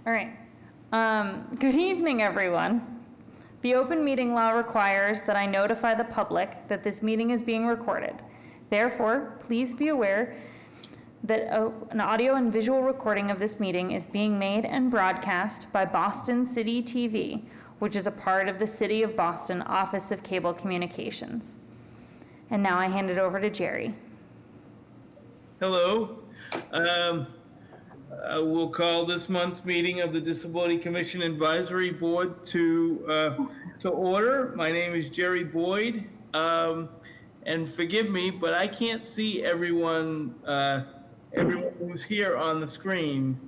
All right. Good evening, everyone. The open meeting law requires that I notify the public that this meeting is being recorded. Therefore, please be aware that an audio and visual recording of this meeting is being made and broadcast by Boston City TV, which is a part of the City of Boston Office of Cable Communications. And now I hand it over to Jerry. Hello. We'll call this month's meeting of the Disability Commission Advisory Board to order. My name is Jerry Boyd, and forgive me, but I can't see everyone who's here on the screen.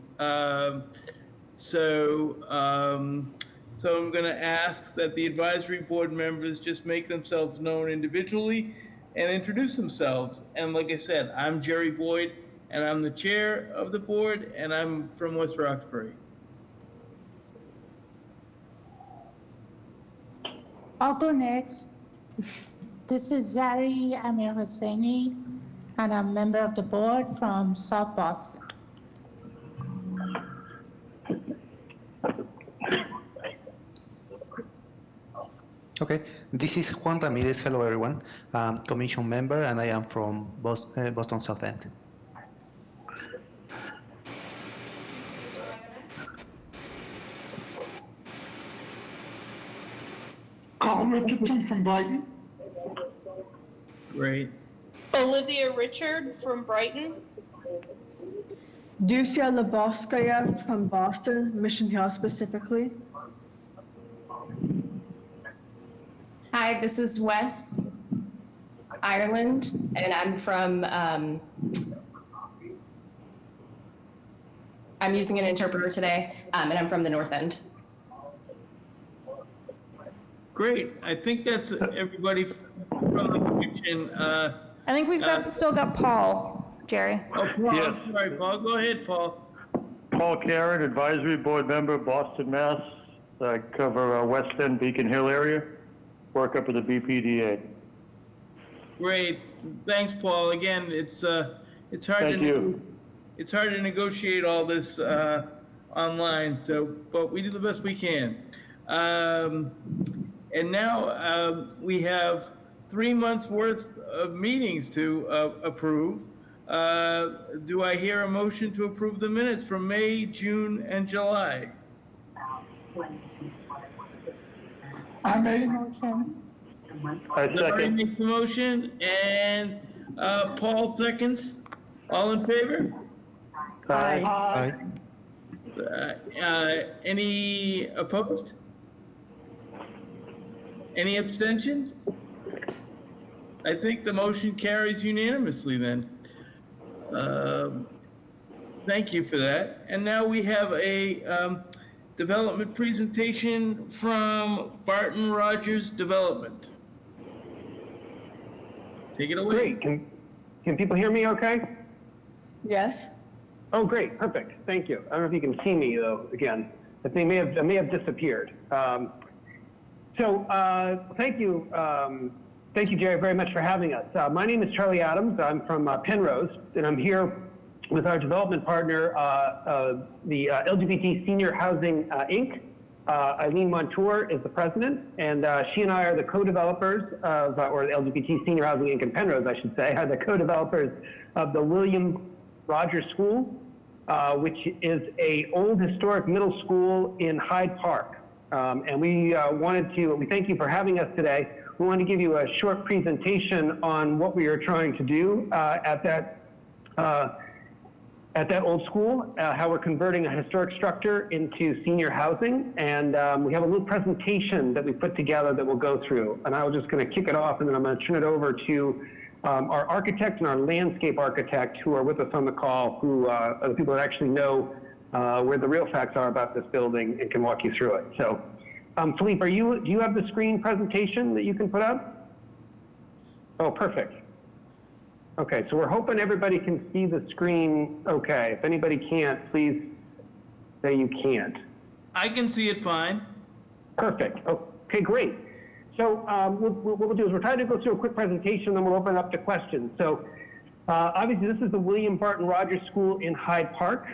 So I'm going to ask that the advisory board members just make themselves known individually and introduce themselves. And like I said, I'm Jerry Boyd, and I'm the chair of the board, and I'm from West Roxbury. I'll go next. This is Zari Amir Hosseini, and I'm a member of the board from South Boston. Okay, this is Juan Ramirez. Hello, everyone. Commission member, and I am from Boston South End. Colin Richardson from Brighton. Great. Olivia Richard from Brighton. Ducia Lebowskaya from Boston, Mission Hill specifically. Hi, this is Wes, Ireland, and I'm from, I'm using an interpreter today, and I'm from the North End. Great. I think that's everybody from the commission. I think we've still got Paul, Jerry. Oh, Paul, Yes. I'm sorry, Paul. Go ahead, Paul. Paul Karen, Advisory Board Member, Boston, Mass. I cover West End, Beacon Hill area. Work up at the BPDA. Great. Thanks, Paul. Again, it's hard Thank you. It's hard to negotiate all this online. But we do the best we can. And now we have 3 months worth of meetings to approve. Do I hear a motion to approve the minutes from May, June, and July? I made a motion. I Larry second. makes the motion, and Paul seconds. All in favor? Aye. Any opposed? Any abstentions? I think the motion carries unanimously then. Thank you for that. And now we have a development presentation from Barton Rogers Development. Take it away. Great. Can people hear me okay? Yes. Oh, great. Perfect. Thank you. I don't know if you can see me, though, again. I may have disappeared. Thank you. Thank you, Jerry, very much for having us. My name is Charlie Adams. I'm from Penrose, and I'm here with our development partner, the LGBT Senior Housing, Inc. Eileen Montour is the president, and she and I are the co-developers of, or the LGBT Senior Housing Inc. in Penrose, I should say, are the co-developers of the William Rogers School, which is a old historic middle school in Hyde Park. And we thank you for having us today. We want to give you a short presentation on what we are trying to do at that old school, how we're converting a historic structure into senior housing. And we have a little presentation that we put together that we'll go through. And I was just going to kick it off, and then I'm going to turn it over to our architect and our landscape architect who are with us on the call, who are the people that actually know where the real facts are about this building and can walk you through it. So, Philippe, do you have the screen presentation that you can put up? Oh, perfect. Okay, so we're hoping everybody can see the screen okay. If anybody can't, please say you can't. I can see it fine. Perfect. Okay, great. So what we'll do is we're trying to go through a quick presentation, then we'll open it up to questions. So obviously this is the William Barton Rogers School in Hyde Park.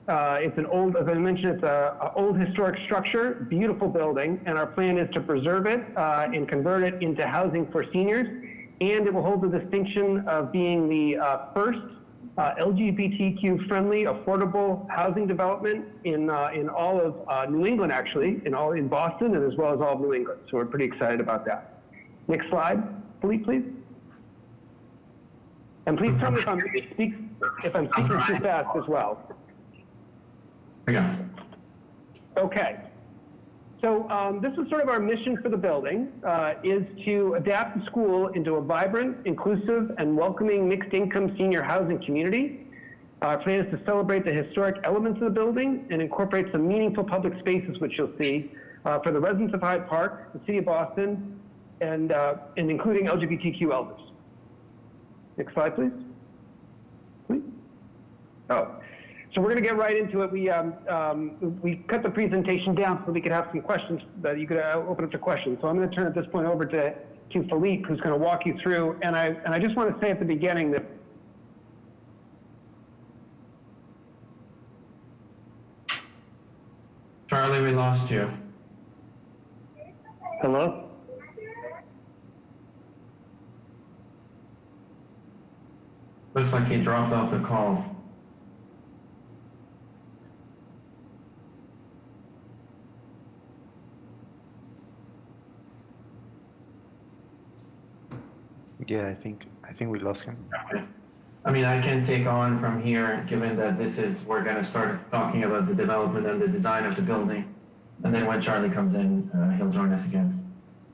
It's an old, as I mentioned, it's an old historic structure, beautiful building, and our plan is to preserve it and convert it into housing for seniors. And it will hold the distinction of being the first LGBTQ-friendly, affordable housing development in all of New England, actually, in Boston and as well as all of New England. So we're pretty excited about that. Next slide, please. And please tell me if I'm speaking too fast as well. Yeah. Okay. So this is sort of our mission for the building, is to adapt the school into a vibrant, inclusive, and welcoming mixed-income senior housing community. Our plan is to celebrate the historic elements of the building and incorporate some meaningful public spaces, which you'll see, for the residents of Hyde Park, the City of Boston, and including LGBTQ elders. Next slide, please. Oh. So we're going to get right into it. We cut the presentation down so we could have some questions that you could open up to questions. So I'm going to turn at this point over to Philippe, who's going to walk you through. And I just want to say at the beginning that Charlie, we lost you. Hello? Looks like he dropped off the call. Yeah, I think we lost him. I mean, I can take on from here, given that we're going to start talking about the development and the design of the building. And then when Charlie comes in, he'll join us again.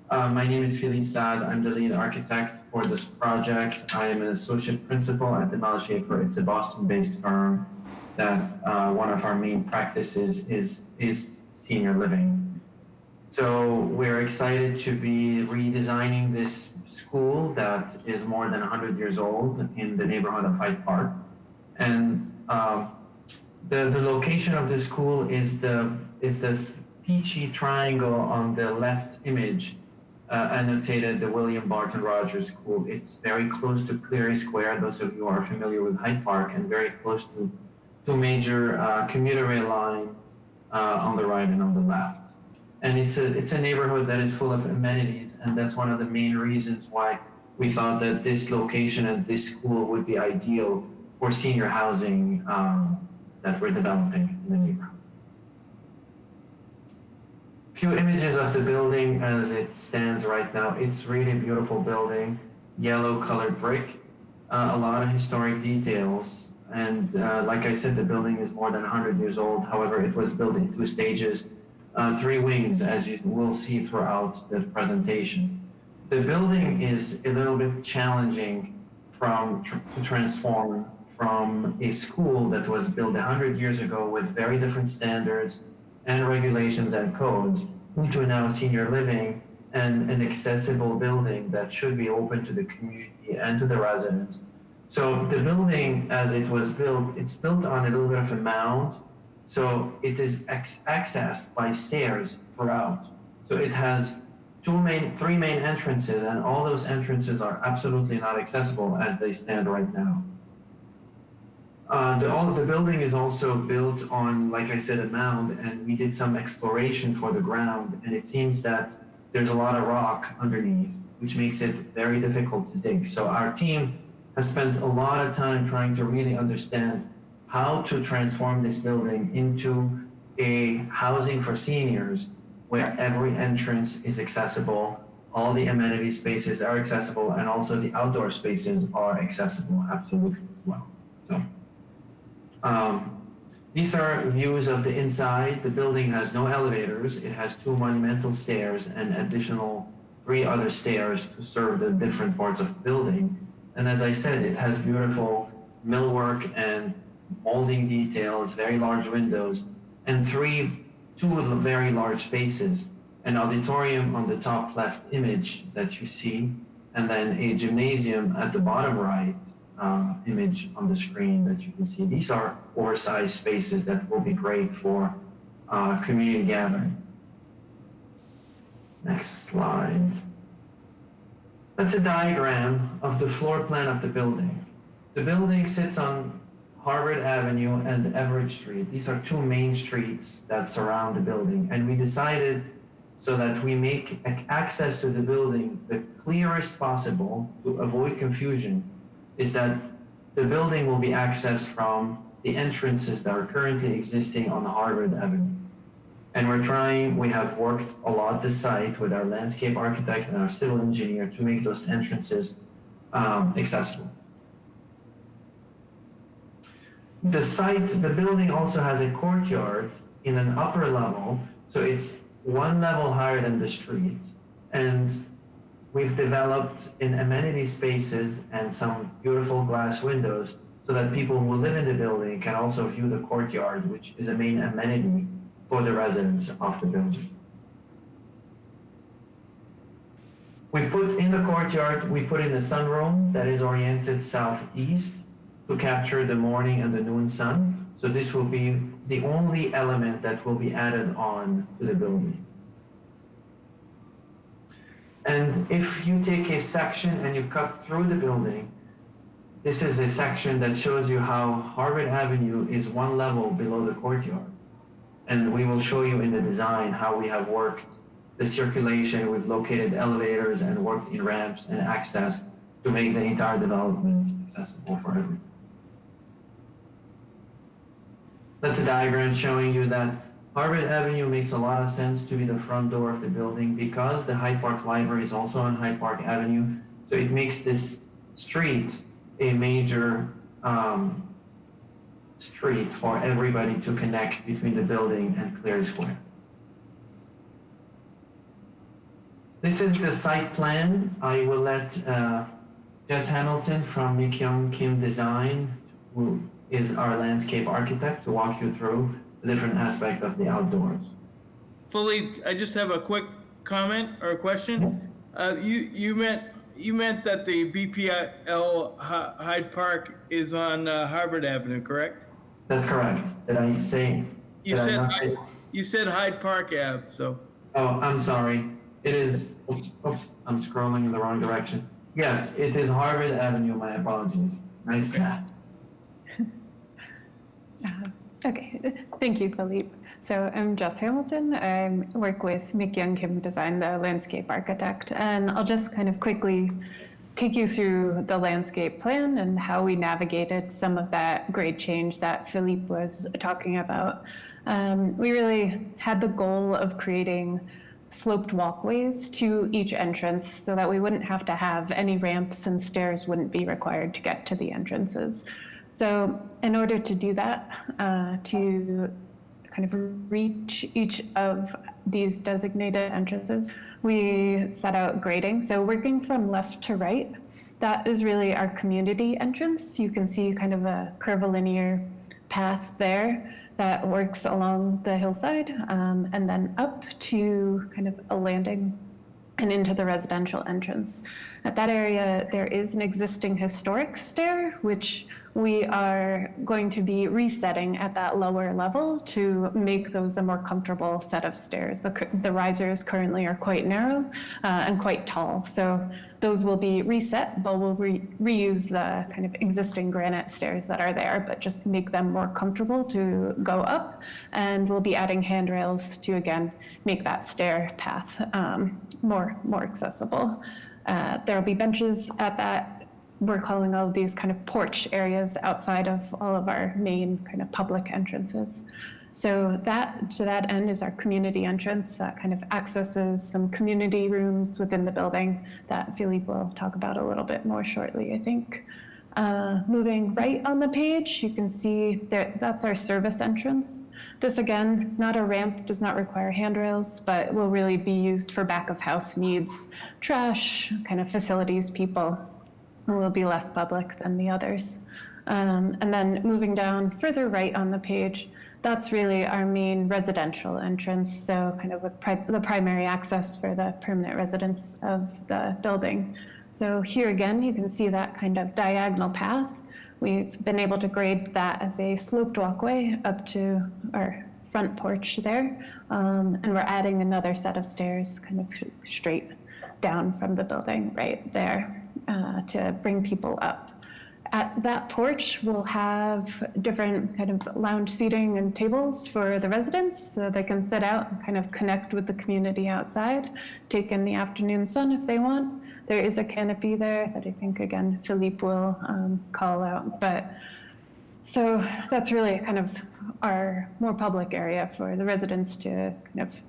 My name is Philippe Sade. I'm the lead architect for this project. I am an associate principal at Demolish Acre. It's a Boston-based firm that one of our main practices is senior living. So we're excited to be redesigning this school that is more than 100 years old in the neighborhood of Hyde Park. And the location of the school is this peachy triangle on the left image, annotated the William Barton Rogers School. It's very close to Cleary Square, those of you who are familiar with Hyde Park, and very close to two major commuter rail line on the right and on the left. And it's a neighborhood that is full of amenities, and that's one of the main reasons why we thought that this location and this school would be ideal for senior housing that we're developing in the neighborhood. Few images of the building as it stands right now. It's really a beautiful building, yellow colored brick, a lot of historic details. And like I said, the building is more than 100 years old. However, it was built in 2 stages. 3 wings, as you will see throughout the presentation. The building is a little bit challenging to transform from a school that was built 100 years ago with very different standards and regulations and codes into now senior living and an accessible building that should be open to the community and to the residents. So the building, as it was built, it's built on a little bit of a mound. So it is accessed by stairs throughout. So it has 3 main entrances, and all those entrances are absolutely not accessible as they stand right now. The building is also built on, like I said, a mound, and we did some exploration for the ground, and it seems that there's a lot of rock underneath, which makes it very difficult to dig. So our team has spent a lot of time trying to really understand how to transform this building into a housing for seniors where every entrance is accessible, all the amenity spaces are accessible, and also the outdoor spaces are accessible absolutely as well. So these are views of the inside. The building has no elevators. It has 2 monumental stairs and additional 3 other stairs to serve the different parts of the building. And as I said, it has beautiful millwork and molding details, very large windows, and 2 very large spaces, an auditorium on the top left image that you see, and then a gymnasium at the bottom right image on the screen that you can see. These are oversized spaces that will be great for community gathering. Next slide. That's a diagram of the floor plan of the building. The building sits on Harvard Avenue and Everett Street. These are two main streets that surround the building. And we decided so that we make access to the building the clearest possible to avoid confusion, is that the building will be accessed from the entrances that are currently existing on Harvard Avenue. And we have worked a lot this site with our landscape architect and our civil engineer to make those entrances accessible. The building also has a courtyard in an upper level, so it's one level higher than the street. And we've developed in amenity spaces and some beautiful glass windows so that people who live in the building can also view the courtyard, which is a main amenity for the residents of the building. We put in the courtyard, we put in a sunroom that is oriented southeast to capture the morning and the noon sun. So this will be the only element that will be added on to the building. And if you take a section and you cut through the building, this is a section that shows you how Harvard Avenue is one level below the courtyard. And we will show you in the design how we have worked the circulation. We've located elevators and worked in ramps and access to make the entire development accessible for everyone. That's a diagram showing you that Harvard Avenue makes a lot of sense to be the front door of the building because the Hyde Park Library is also on Hyde Park Avenue. So it makes this street a major street for everybody to connect between the building and Cleary Square. This is the site plan. I will let Jess Hamilton from McYoung Kim Design, who is our landscape architect, to walk you through the different aspects of the outdoors. Philippe, I just have a quick comment or a question. You meant that the BPL Hyde Park is on Harvard Avenue, correct? That's correct. Did I say? You said Hyde Park Ave, so. Oh, I'm sorry. It is, oops, I'm scrolling in the wrong direction. Yes, it is Harvard Avenue, my apologies. Nice catch. Okay, thank you, Philippe. So I'm Jess Hamilton. I work with McYoung Kim Design, the landscape architect, and I'll just kind of quickly take you through the landscape plan and how we navigated some of that grade change that Philippe was talking about. We really had the goal of creating sloped walkways to each entrance so that we wouldn't have to have any ramps and stairs wouldn't be required to get to the entrances. So in order to do that, to kind of reach each of these designated entrances, we set out grading. So working from left to right, that is really our community entrance. You can see kind of a curvilinear path there that works along the hillside and then up to kind of a landing and into the residential entrance. At that area, there is an existing historic stair, which we are going to be resetting at that lower level to make those a more comfortable set of stairs. The risers currently are quite narrow and quite tall. So those will be reset, but we'll reuse the kind of existing granite stairs that are there, but just make them more comfortable to go up. And we'll be adding handrails to, again, make that stair path more accessible. There'll be benches at that. We're calling all of these kind of porch areas outside of all of our main kind of public entrances. So that, to that end, is our community entrance that kind of accesses some community rooms within the building that Philippe will talk about a little bit more shortly, I think. Moving right on the page, you can see that's our service entrance. This, again, is not a ramp, does not require handrails, but will really be used for back of house needs, trash, kind of facilities people. Will be less public than the others. And then moving down further right on the page, that's really our main residential entrance. So kind of with the primary access for the permanent residents of the building. So here again, you can see that kind of diagonal path. We've been able to grade that as a sloped walkway up to our front porch there. And we're adding another set of stairs kind of straight down from the building right there. To bring people up. At that porch, we'll have different kind of lounge seating and tables for the residents so they can sit out and kind of connect with the community outside, take in the afternoon sun if they want. There is a canopy there that I think, again, Philippe will call out. But so that's really kind of our more public area for the residents to kind of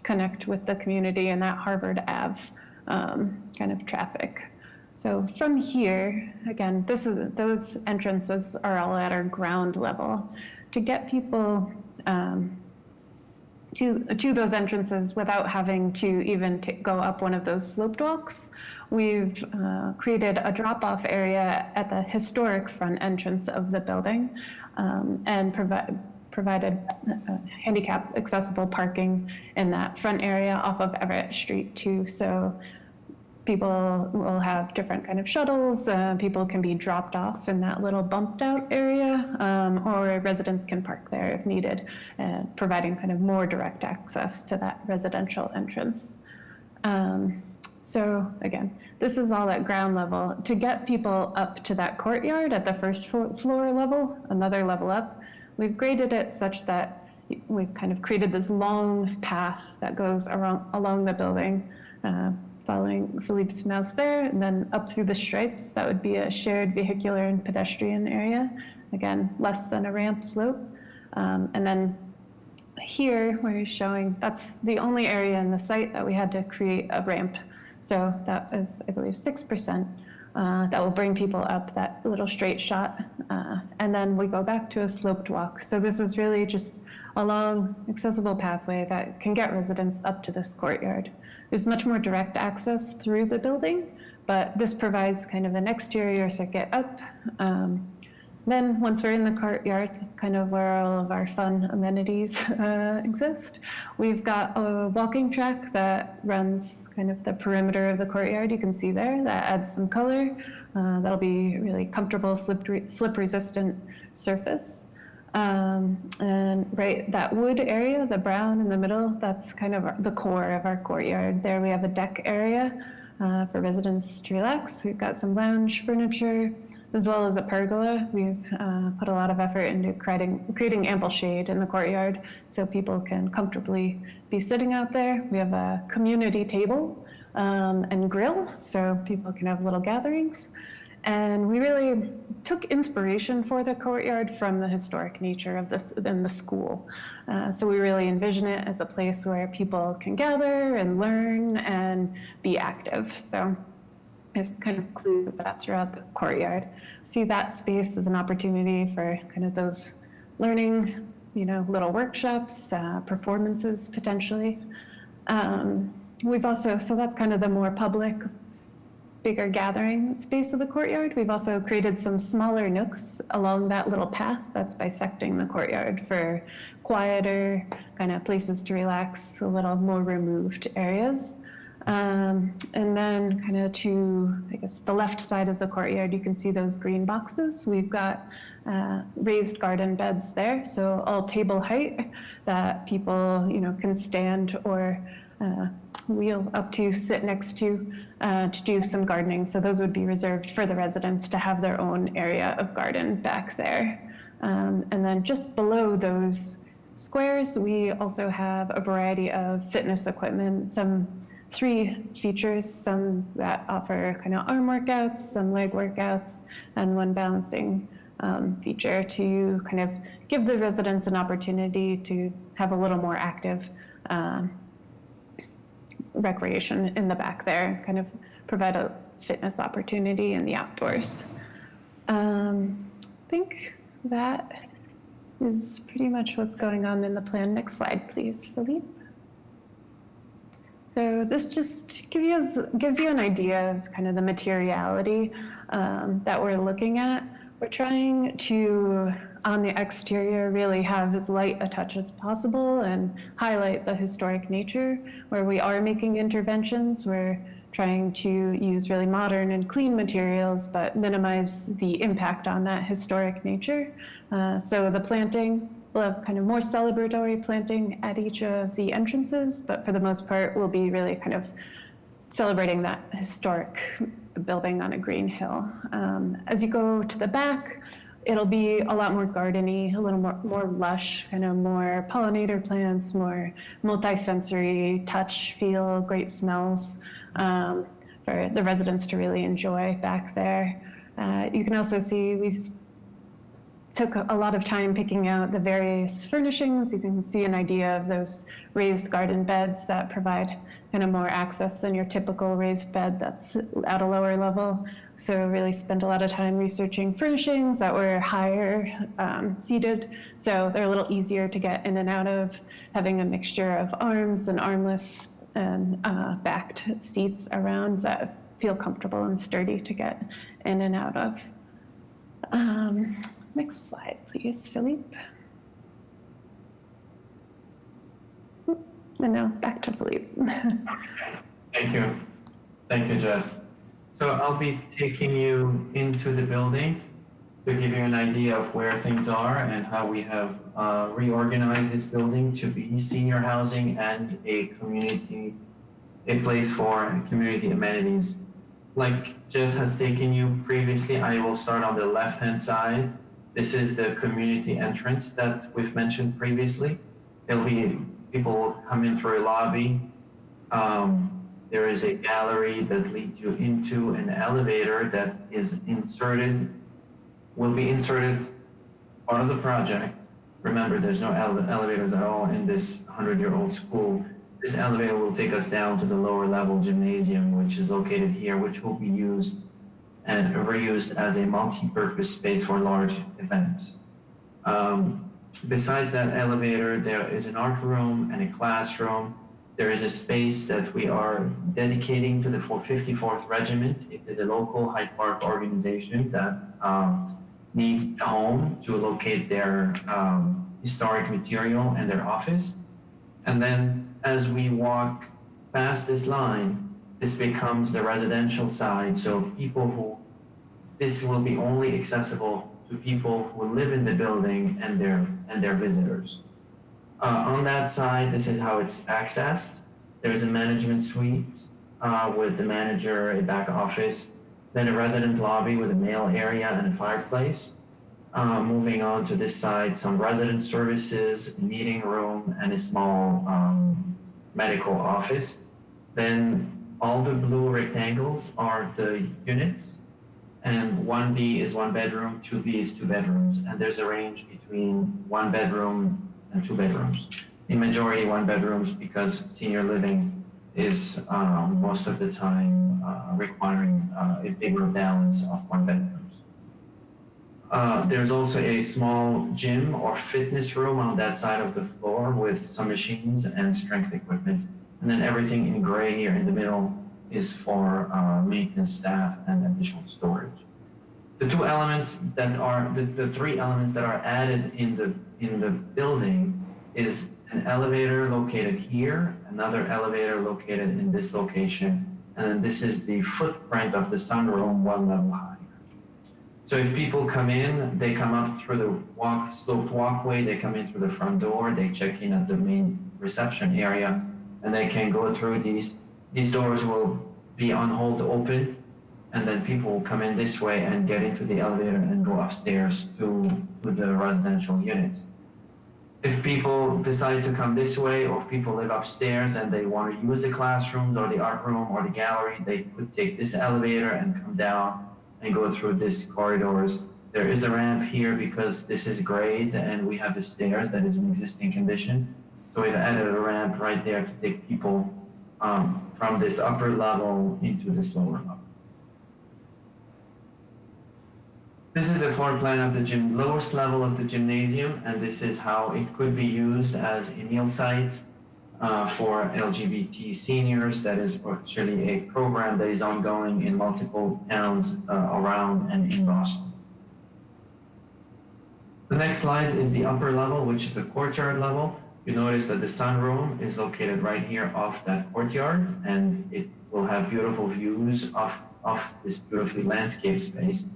connect with the community and that Harvard Ave kind of traffic. So from here, again, those entrances are all at our ground level. To get people to those entrances without having to even go up one of those sloped walks, we've created a drop-off area at the historic front entrance of the building and provided handicap accessible parking in that front area off of Everett Street too. So people will have different kind of shuttles. People can be dropped off in that little bumped out area, or residents can park there if needed, providing kind of more direct access to that residential entrance. So again, this is all at ground level. To get people up to that courtyard at the first floor level, another level up, we've graded it such that we've kind of created this long path that goes along the building, following Philippe's mouse there, and then up through the stripes. That would be a shared vehicular and pedestrian area. Again, less than a ramp slope. And then here, where he's showing, that's the only area in the site that we had to create a ramp. So that is, I believe, 6%. That will bring people up that little straight shot. And then we go back to a sloped walk. So this is really just a long, accessible pathway that can get residents up to this courtyard. There's much more direct access through the building, but this provides kind of an exterior circuit up. Then once we're in the courtyard, that's kind of where all of our fun amenities exist. We've got a walking track that runs kind of the perimeter of the courtyard. You can see there, that adds some color. That'll be really comfortable, slip resistant surface. And right, that wood area, the brown in the middle, that's kind of the core of our courtyard. There we have a deck area for residents to relax. We've got some lounge furniture, as well as a pergola. We've put a lot of effort into creating ample shade in the courtyard so people can comfortably be sitting out there. We have a community table and grill, so people can have little gatherings. And we really took inspiration for the courtyard from the historic nature of this and the school. So we really envision it as a place where people can gather and learn and be active. So there's kind of clues of that throughout the courtyard. See that space as an opportunity for kind of those learning, little workshops, performances potentially. We've also, so that's kind of the more public, bigger gathering space of the courtyard. We've also created some smaller nooks along that little path that's bisecting the courtyard for quieter kind of places to relax, a little more removed areas. And then kind of to, I guess, the left side of the courtyard, you can see those green boxes. We've got raised garden beds there, so all table height that people, can stand or wheel up to, sit next to do some gardening. So those would be reserved for the residents to have their own area of garden back there. And then just below those squares, we also have a variety of fitness equipment, some 3 features, some that offer kind of arm workouts, some leg workouts, and 1 balancing feature to kind of give the residents an opportunity to have a little more active recreation in the back there, kind of provide a fitness opportunity in the outdoors. I think that is pretty much what's going on in the plan. Next slide, please, Philippe. So this just gives you an idea of kind of the materiality that we're looking at. We're trying to, on the exterior, really have as light a touch as possible and highlight the historic nature. Where we are making interventions, we're trying to use really modern and clean materials, but minimize the impact on that historic nature. So the planting, we'll have kind of more celebratory planting at each of the entrances, but for the most part, we'll be really kind of celebrating that historic building on a green hill. As you go to the back, it'll be a lot more gardeny, a little more lush, kind of more pollinator plants, more multi-sensory touch, feel, great smells for the residents to really enjoy back there. You can also see we took a lot of time picking out the various furnishings. You can see an idea of those raised garden beds that provide kind of more access than your typical raised bed that's at a lower level. So really spent a lot of time researching furnishings that were higher seated, so they're a little easier to get in and out of, having a mixture of arms and armless and backed seats around that feel comfortable and sturdy to get in and out of. Next slide, please, Philippe. And now back to Philippe. Thank you. Thank you, Jess. So I'll be taking you into the building to give you an idea of where things are and how we have reorganized this building to be senior housing and a place for community amenities. Like Jess has taken you previously, I will start on the left-hand side. This is the community entrance that we've mentioned previously. There'll be people will come in through a lobby. There is a gallery that leads you into an elevator that is will be inserted part of the project. Remember, there's no elevators at all in this 100-year-old school. This elevator will take us down to the lower level gymnasium, which is located here, which will be used and reused as a multi-purpose space for large events. Besides that elevator, there is an art room and a classroom. There is a space that we are dedicating to the 54th Regiment. It is a local Hyde Park organization that needs a home to locate their historic material and their office. And then as we walk past this line, this becomes the residential side. So this will be only accessible to people who live in the building and their visitors. On that side, this is how it's accessed. There's a management suite with the manager, a back office, then a resident lobby with a mail area and a fireplace. Moving on to this side, some resident services, a meeting room, and a small medical office. Then all the blue rectangles are the units, and 1B is 1 bedroom, 2B is 2 bedrooms, and there's a range between 1 bedroom and 2 bedrooms. In majority 1 bedrooms because senior living is most of the time requiring a bigger balance of 1 bedrooms. There's also a small gym or fitness room on that side of the floor with some machines and strength equipment. And then everything in gray here in the middle is for maintenance staff and additional storage. The two elements that are, the three elements that are added in the building is an elevator located here, another elevator located in this location, and then this is the footprint of the sunroom 1 level higher. So if people come in, they come up through the sloped walkway, they come in through the front door, they check in at the main reception area, and they can go through these doors will be on hold open, and then people will come in this way and get into the elevator and go upstairs to the residential units. If people decide to come this way, or if people live upstairs and they want to use the classrooms or the art room or the gallery, they could take this elevator and come down and go through these corridors. There is a ramp here because this is grade and we have the stairs that is in existing condition. So we've added a ramp right there to take people from this upper level into this lower level. This is the floor plan of the lowest level of the gymnasium, and this is how it could be used as a meal site for LGBT seniors. That is actually a program that is ongoing in multiple towns around and in Boston. The next slide is the upper level, which is the courtyard level. You notice that the sunroom is located right here off that courtyard, and it will have beautiful views of this beautifully landscaped space.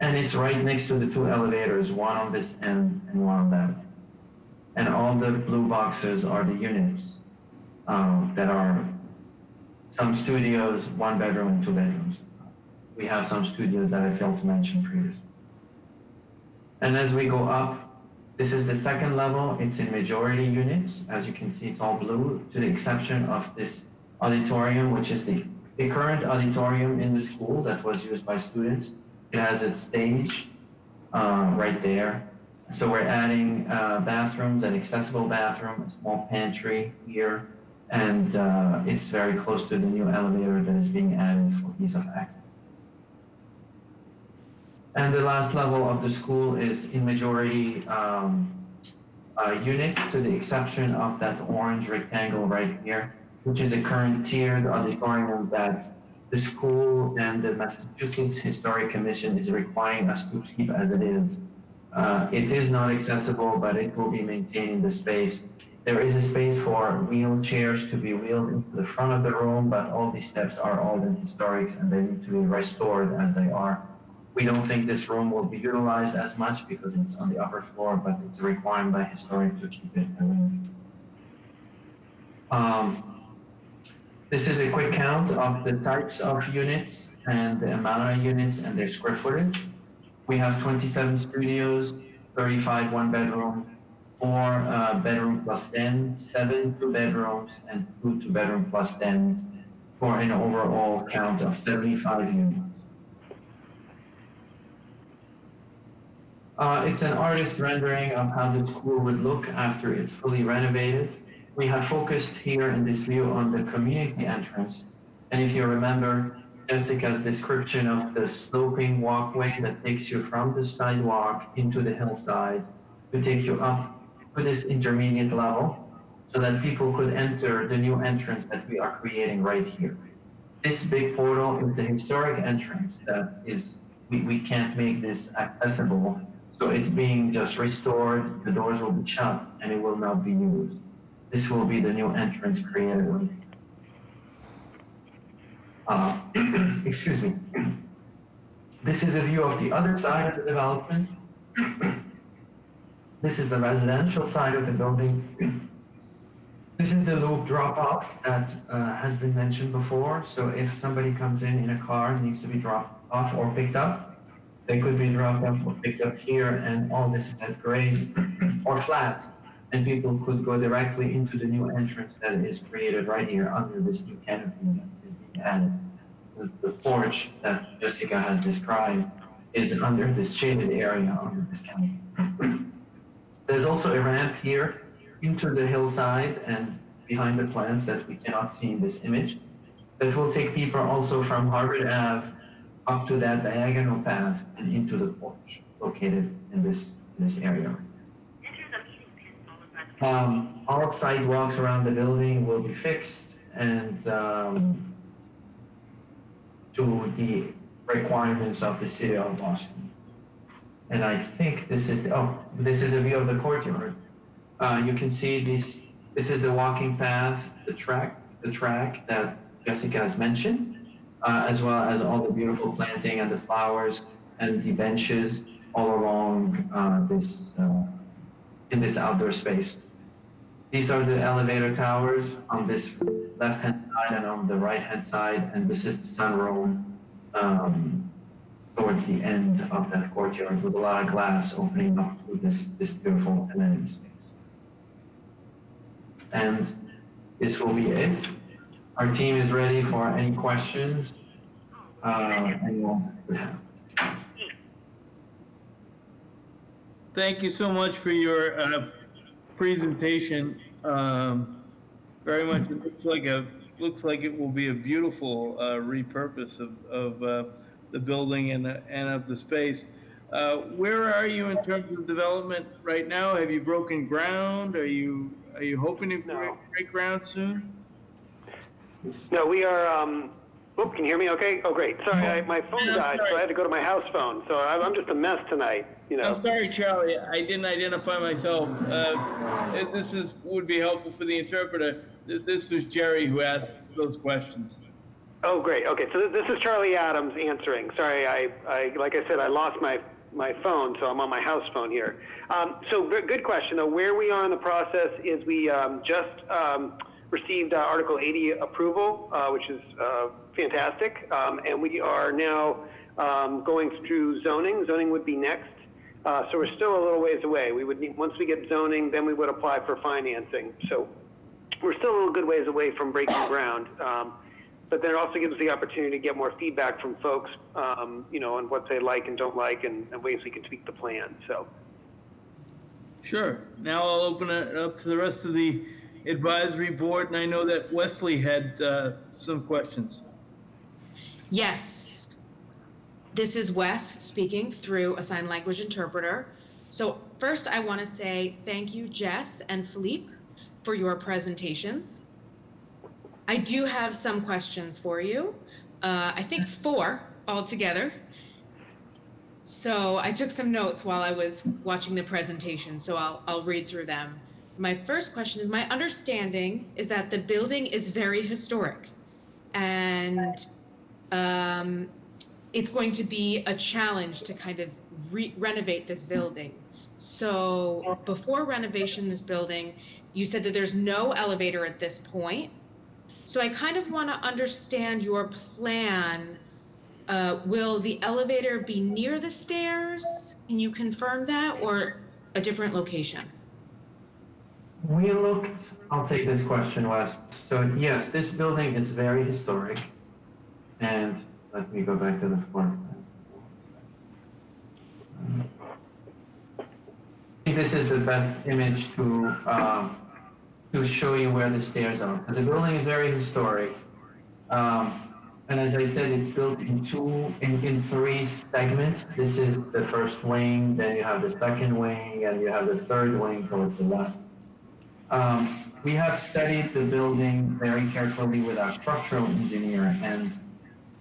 And it's right next to the two elevators, one on this end and one on that end. And all the blue boxes are the units that are some studios, 1 bedroom and 2 bedrooms. we have some studios that I failed to mention previously. And as we go up, this is the second level. It's in majority units. As you can see, it's all blue, to the exception of this auditorium, which is the current auditorium in the school that was used by students. It has its stage right there. So we're adding bathrooms, an accessible bathroom, a small pantry here, and it's very close to the new elevator that is being added for ease of access. And the last level of the school is in majority units, to the exception of that orange rectangle right here, which is a current tiered auditorium that the school and the Massachusetts Historic Commission is requiring us to keep as it is. It is not accessible, but it will be maintaining the space. There is a space for wheelchairs to be wheeled into the front of the room, but all these steps are old and historics and they need to be restored as they are. We don't think this room will be utilized as much because it's on the upper floor, but it's a requirement by historic to keep it arranged. This is a quick count of the types of units and the amount of units and their square footage. We have 27 studios, 35 one-bedroom, 4 bedroom plus den, 7 two-bedrooms, and 2 two-bedroom plus dens, for an overall count of 75 units. It's an artist's rendering of how the school would look after it's fully renovated. We have focused here in this view on the community entrance. And if you remember Jessica's description of the sloping walkway that takes you from the sidewalk into the hillside to take you up to this intermediate level so that people could enter the new entrance that we are creating right here. This big portal is the historic entrance that is, we can't make this accessible. So it's being just restored, the doors will be shut, and it will not be used. This will be the new entrance created. Excuse me. This is a view of the other side of the development. This is the residential side of the building. This is the loop drop-off that has been mentioned before. So if somebody comes in a car and needs to be dropped off or picked up, they could be dropped off or picked up here, and all this is at grade or flat, and people could go directly into the new entrance that is created right here under this new canopy that is being added. The porch that Jessica has described is under this shaded area under this canopy. There's also a ramp here into the hillside and behind the plants that we cannot see in this image that will take people also from Harvard Ave up to that diagonal path and into the porch located in this area. All sidewalks around the building will be fixed and to the requirements of the city of Boston. And I think this is this is a view of the courtyard. You can see this is the walking path, the track that Jessica has mentioned, as well as all the beautiful planting and the flowers and the benches all along in this outdoor space. These are the elevator towers on this left-hand side and on the right-hand side, and this is the sunroom towards the end of that courtyard with a lot of glass opening up to this beautiful amenity space. And this will be it. Our team is ready for any questions anyone would have. Thank you so much for your presentation. Very much, it looks like it will be a beautiful repurpose of the building and of the space. Where are you in terms of development right now? Have you broken ground? Are you hoping to break ground soon? No, we are, can you hear me okay? Oh, great. Sorry, my phone died, so I had to go to my house phone. So I'm just a mess tonight, you know. I'm sorry, Charlie. I didn't identify myself. Would be helpful for the interpreter. This was Jerry who asked those questions. Oh, great. Okay, so this is Charlie Adams answering. Sorry, I like I said, I lost my phone, so I'm on my house phone here. So good question. Where we are in the process is we just received Article 80 approval, which is fantastic. And we are now going through zoning. Zoning would be next. So we're still a little ways away. We would need, once we get zoning, then we would apply for financing. So we're still a little good ways away from breaking ground. But then it also gives us the opportunity to get more feedback from folks, you know, on what they like and don't like, and ways we can tweak the plan. So. Sure. Now I'll open it up to the rest of the advisory board, and I know that Wesley had some questions. Yes. This is Wes speaking through a sign language interpreter. So first I want to say thank you, Jess and Philippe, for your presentations. I do have some questions for you. I think 4 altogether. So I took some notes while I was watching the presentation, so I'll read through them. My first question is, my understanding is that the building is very historic, and it's going to be a challenge to kind of renovate this building. So before renovation this building, you said that there's no elevator at this point. So I kind of want to understand your plan. Will the elevator be near the stairs? Can you confirm that, or a different location? We looked, I'll take this question, Wes. So yes, this building is very historic. And let me go back to the floor plan. I think this is the best image to show you where the stairs are. The building is very historic. And as I said, it's built in 3 segments. This is the first wing, then you have the second wing, and you have the third wing towards the left. We have studied the building very carefully with our structural engineer, and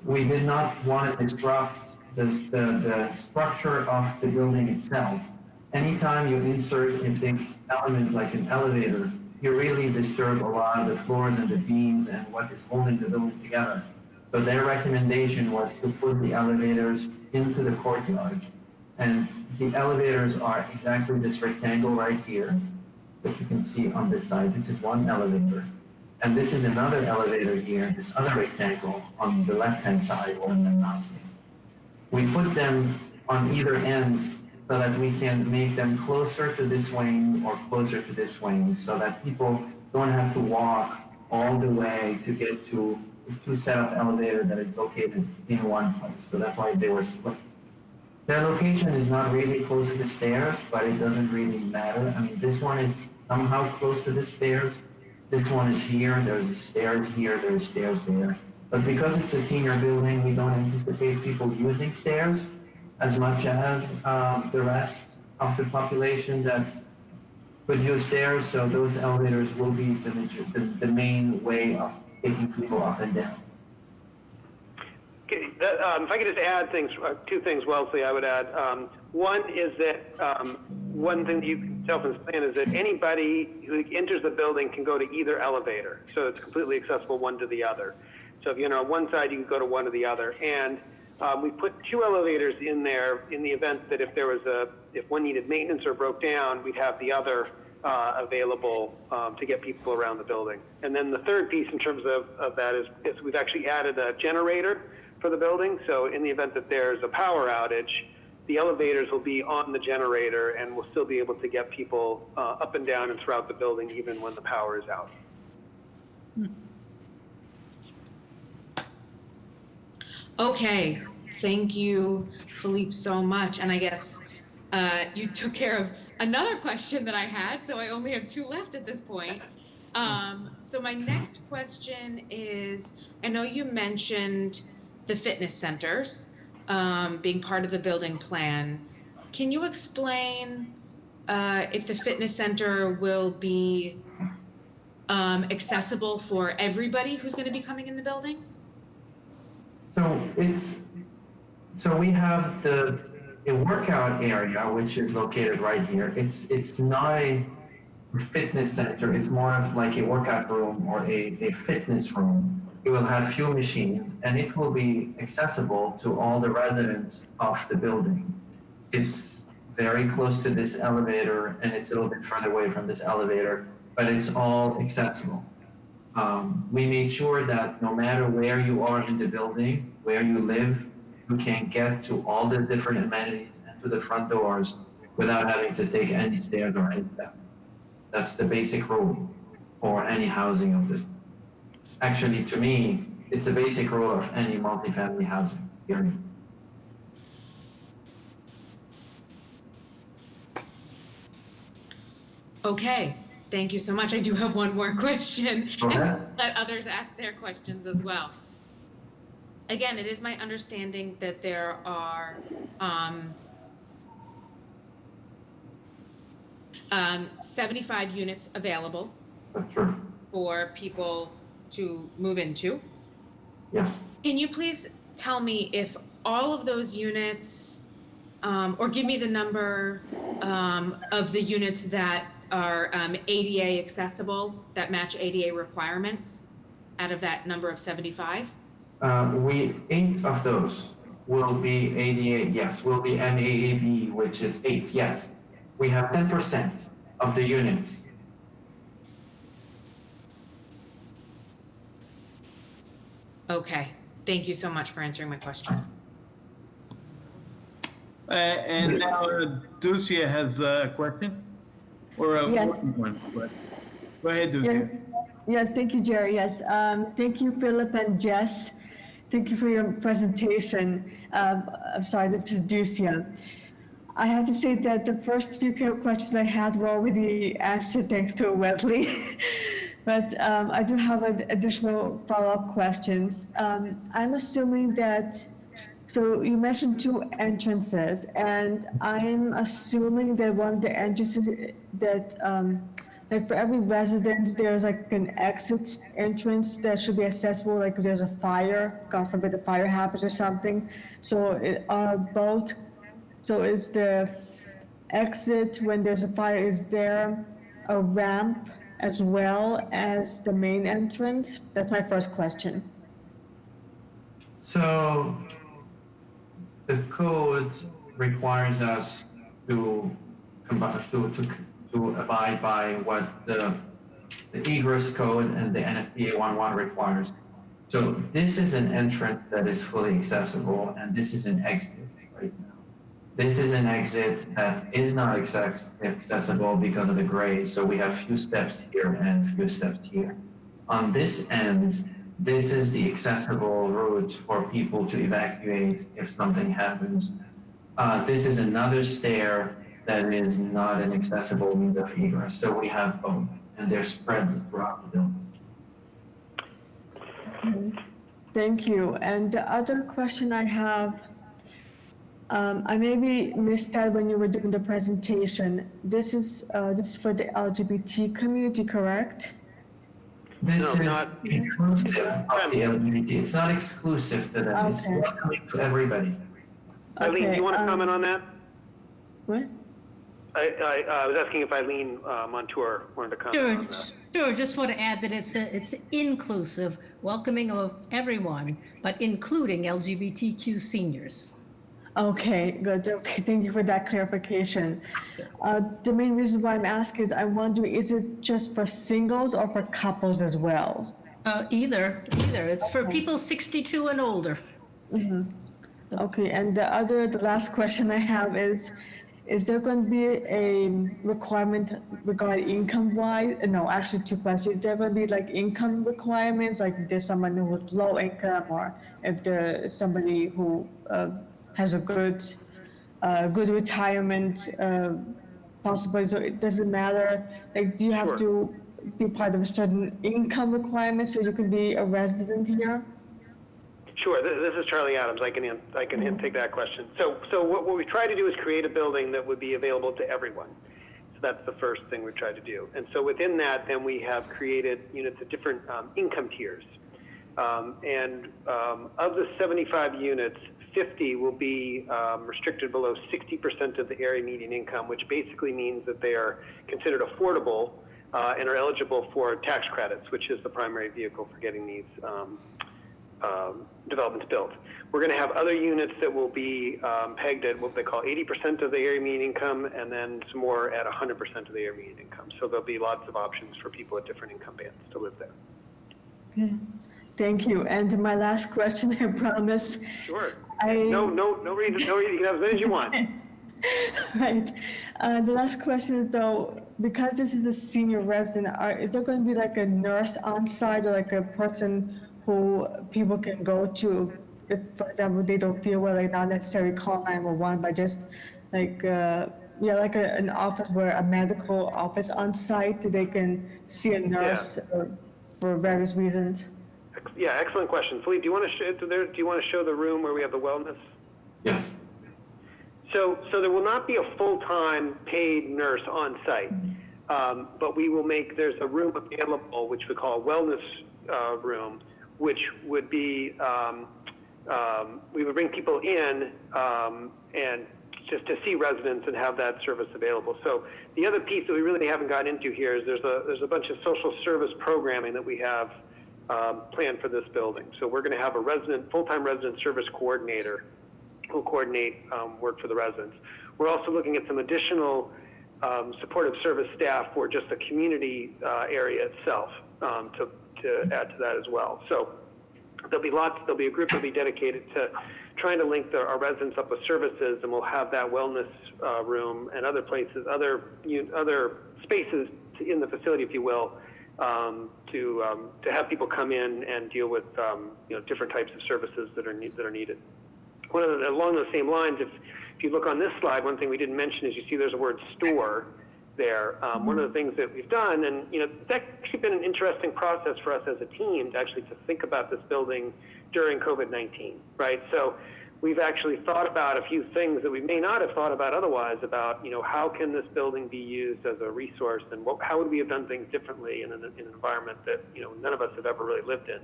we did not want to disrupt the structure of the building itself. Anytime you insert a big element like an elevator, you really disturb a lot of the floors and the beams and what is holding the building together. So their recommendation was to put the elevators into the courtyard. And the elevators are exactly this rectangle right here that you can see on this side. This is one elevator. And this is another elevator here, this other rectangle on the left-hand side or on the mouse. We put them on either end so that we can make them closer to this wing or closer to this wing, so that people don't have to walk all the way to get to two set of elevator that is located in one place. So that's why they were split. Their location is not really close to the stairs, but it doesn't really matter. I mean, this one is somehow close to the stairs. This one is here, there's stairs here, there's stairs there. But because it's a senior building, we don't anticipate people using stairs as much as the rest of the population that would use stairs. So those elevators will be the main way of taking people up and down. Okay, if I could just add things, 2 things, Wellesley, I would add. One is that one thing that you can tell from this plan is that anybody who enters the building can go to either elevator. So it's completely accessible one to the other. So if you're on one side, you can go to one or the other. And we put 2 elevators in there in the event that if one needed maintenance or broke down, we'd have the other available to get people around the building. And then the third piece in terms of that is we've actually added a generator for the building. So in the event that there's a power outage, the elevators will be on the generator and we'll still be able to get people up and down and throughout the building even when the power is out. Okay, thank you, Philippe, so much. And I guess you took care of another question that I had, so I only have 2 left at this point. So my next question is, I know you mentioned the fitness centers being part of the building plan. Can you explain if the fitness center will be accessible for everybody who's going to be coming in the building? So we have a workout area, which is located right here. It's not a fitness center. It's more of like a workout room or a fitness room. It will have few machines, and it will be accessible to all the residents of the building. It's very close to this elevator, and it's a little bit further away from this elevator, but it's all accessible. We made sure that no matter where you are in the building, where you live, you can get to all the different amenities and to the front doors without having to take any stairs or any step. That's the basic rule for any housing of this. Actually, to me, it's a basic rule of any multifamily housing, period. Okay, thank you so much. I do have one more question. Okay. And let others ask their questions as well. Again, it is my understanding that there are 75 units available That's true. for people to move into. Yes. Can you please tell me if all of those units, or give me the number of the units that are ADA accessible, that match ADA requirements out of that number of 75? 8 of those will be ADA, yes, will be MAAB, which is 8, yes. We have 10% of the units. Okay, thank you so much for answering my question. And now Ducia has a question? Or a Yes. working one, but go ahead, Ducia. Yes, thank you, Jerry. Yes, thank you, Philip and Jess. Thank you for your presentation. I'm sorry, this is Ducia. I have to say that the first few questions I had were already answered thanks to Wesley. But I do have additional follow-up questions. I'm assuming that, so you mentioned 2 entrances, and I'm assuming that one of the entrances that, like for every residence, there's like an exit entrance that should be accessible, like if there's a fire, God forbid the fire happens or something. So so is the exit when there's a fire, is there a ramp as well as the main entrance? That's my first question. So the code requires us to abide by what the egress code and the NFPA 1.1 requires. So this is an entrance that is fully accessible, and this is an exit right now. This is an exit that is not accessible because of the grade, so we have few steps here and few steps here. On this end, this is the accessible route for people to evacuate if something happens. This is another stair that is not an accessible means of egress, so we have both, and they're spread throughout the building. Thank you. And the other question I have, I maybe missed that when you were doing the presentation. This is for the LGBT community, correct? This No, is not- inclusive of the LGBT. It's not exclusive to them. It's Okay. welcoming to everybody. Eileen, do you want to comment on that? What? I was asking if Eileen Montour wanted to comment on that. Sure, just want to add that it's inclusive, welcoming of everyone, but including LGBTQ seniors. Okay, good. Okay, thank you for that clarification. The main reason why I'm asking is I'm wondering, is it just for singles or for couples as well? Either. It's for people 62 and older. Okay, and the last question I have is there going to be a requirement regarding income-wise? No, actually 2 questions. Is there going to be like income requirements, like if there's someone who's low income, or if there's somebody who has a good retirement possibly? So it doesn't matter. Like, do you have to be part of a certain income requirement so you can be a resident here? Sure. This is Charlie Adams. I can take that question. So what we try to do is create a building that would be available to everyone. So that's the first thing we try to do. And so within that, then we have created units at different income tiers. Of the 75 units, 50 will be restricted below 60% of the area median income, which basically means that they are considered affordable and are eligible for tax credits, which is the primary vehicle for getting these developments built. We're going to have other units that will be pegged at what they call 80% of the area median income, and then some more at 100% of the area median income. So there'll be lots of options for people at different income bands to live there. Thank you. And my last question, I promise. Sure. I- No reason. You can have as many as you want. Right. The last question is though, because this is a senior resident, is there going to be like a nurse on site or like a person who people can go to if, for example, they don't feel well, like not necessarily call 911, but just like, like an office where a medical office on site, they can see a nurse for various reasons? Yeah, excellent question. Philippe, do you want to show the room where we have the wellness? Yes. So there will not be a full-time paid nurse on site, but we will there's a room available, which we call a wellness room, which would be, we would bring people in and just to see residents and have that service available. So the other piece that we really haven't gotten into here is there's a bunch of social service programming that we have planned for this building. So we're going to have a full-time resident service coordinator who coordinate work for the residents. We're also looking at some additional supportive service staff for just the community area itself to add to that as well. So there'll be a group that'll be dedicated to trying to link our residents up with services, and we'll have that wellness room and other places, other spaces in the facility, if you will, to have people come in and deal with different types of services that are needed. Along those same lines, if you look on this slide, one thing we didn't mention is you see there's a word store there. One of the things that we've done, and it's actually been an interesting process for us as a team to think about this building during COVID-19, right? So we've actually thought about a few things that we may not have thought about otherwise about, how can this building be used as a resource, and how would we have done things differently in an environment that, none of us have ever really lived in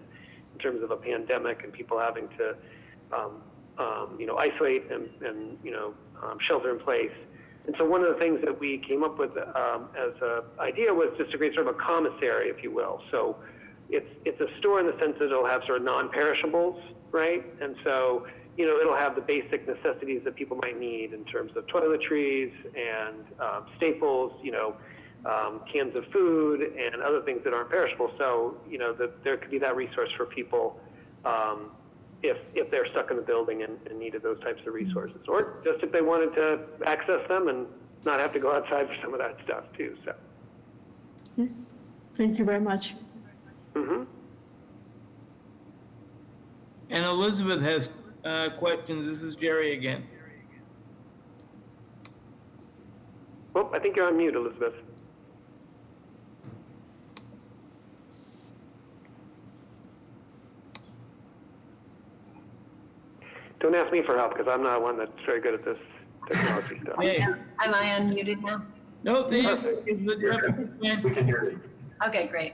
terms of a pandemic and people having to, isolate and shelter in place. And so one of the things that we came up with as an idea was just to create sort of a commissary, if you will. So it's a store in the sense that it'll have sort of non-perishables, right? And so, it'll have the basic necessities that people might need in terms of toiletries and staples, cans of food and other things that aren't perishable. So, there could be that resource for people if they're stuck in the building and needed those types of resources, or just if they wanted to access them and not have to go outside for some of that stuff too. So, Thank you very much. mm-hmm. And Elizabeth has questions. This is Jerry again. Well, I think you're on mute, Elizabeth. Don't ask me for help because I'm not one that's very good at this technology stuff. Hey. Am I unmuted now? No, We can hear you. Okay, great.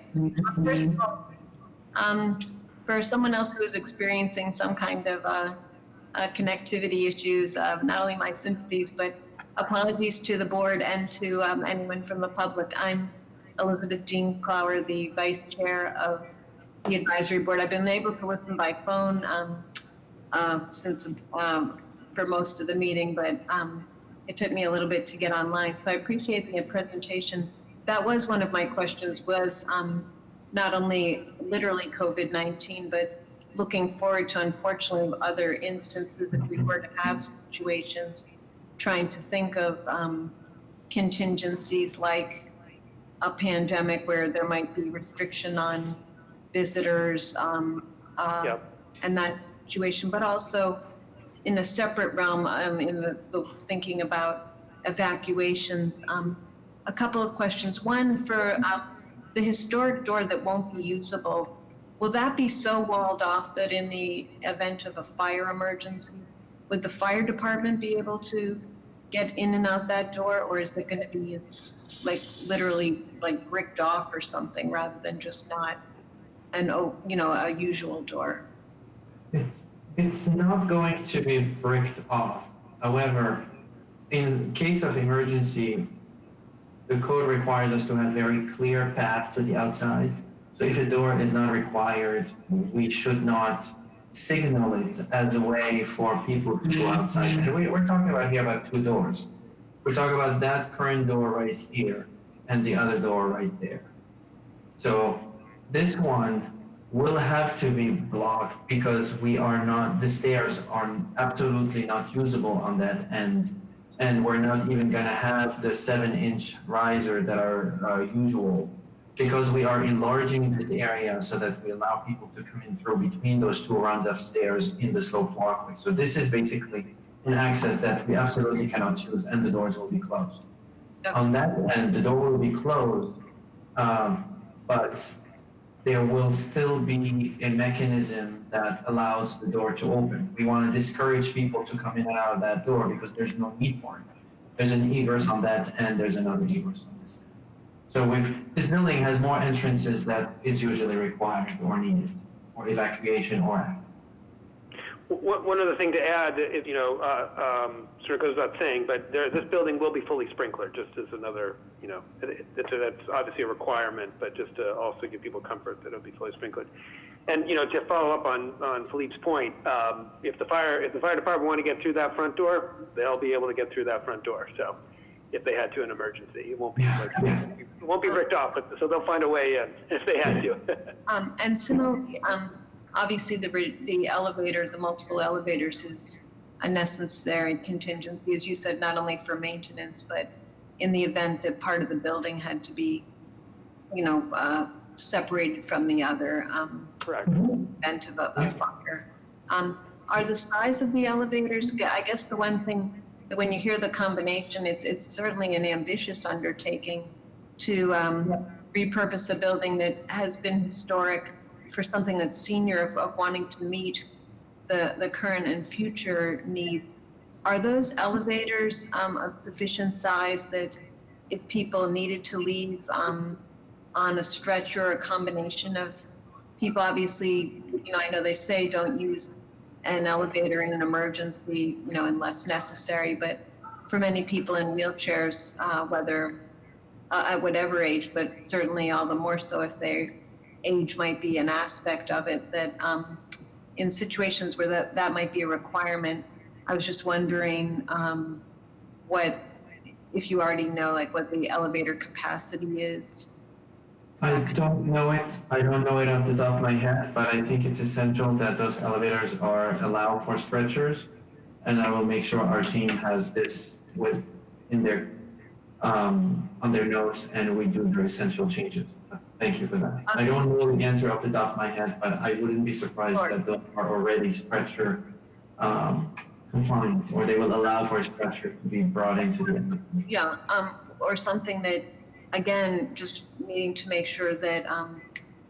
First of all, for someone else who is experiencing some kind of connectivity issues, not only my sympathies, but apologies to the board and to anyone from the public. I'm Elizabeth Jean Clower, the vice chair of the advisory board. I've been able to listen by phone since for most of the meeting, but it took me a little bit to get online. So I appreciate the presentation. That was one of my questions, was not only literally COVID-19, but looking forward to, unfortunately, other instances if we were to have situations, trying to think of contingencies like a pandemic where there might be restriction on visitors and that situation, but also in a separate realm, in the thinking about evacuations. A couple of questions. One, for the historic door that won't be usable, will that be so walled off that in the event of a fire emergency, would the fire department be able to get in and out that door, or is it going to be like literally like bricked off or something rather than just not a usual door? It's not going to be bricked off. However, in case of emergency, the code requires us to have very clear path to the outside. So if a door is not required, we should not signal it as a way for people to go outside. And we're talking about here about two doors. We're talking about that current door right here and the other door right there. So this one will have to be blocked because the stairs are absolutely not usable on that end. And we're not even gonna have the 7-inch riser that are usual, because we are enlarging this area so that we allow people to come in through between those 2 runs of stairs in the sloped walkway. So this is basically an access that we absolutely cannot use, and the doors will be closed. On that end, the door will be closed, but there will still be a mechanism that allows the door to open. We want to discourage people to come in and out of that door because there's no need for it. There's an egress on that end, there's another egress on this end. So this building has more entrances that is usually required or needed for evacuation or access. One other thing to add, sort of goes without saying, but this building will be fully sprinklered, just as another, that's obviously a requirement, but just to also give people comfort that it'll be fully sprinklered. And, to follow up on Philippe's point, if the fire department want to get through that front door, they'll be able to get through that front door. So if they had to in emergency, it won't be bricked off, but so they'll find a way in if they had to. And similarly, obviously the elevator, the multiple elevators is in essence there in contingency, as you said, not only for maintenance, but in the event that part of the building had to be, separated from the other. Correct. Event of a fire. Are the size of the elevators, I guess the one thing that when you hear the combination, it's certainly an ambitious undertaking to repurpose a building that has been historic for something that's senior of wanting to meet the current and future needs. Are those elevators of sufficient size that if people needed to leave on a stretcher or a combination of people, obviously, I know they say don't use an elevator in an emergency, unless necessary, but for many people in wheelchairs, whether at whatever age, but certainly all the more so if their age might be an aspect of it, that in situations where that might be a requirement, I was just wondering if you already know what the elevator capacity is. I don't know it. I don't know it off the top of my head, but I think it's essential that those elevators are allowed for stretchers, and I will make sure our team has this in their on their notes, and we do their essential changes. Thank you for that. I don't know the answer off the top of my head, but I wouldn't be surprised that those are already stretcher compliant, or they will allow for a stretcher to be brought into the. Yeah, or something that, again, just needing to make sure that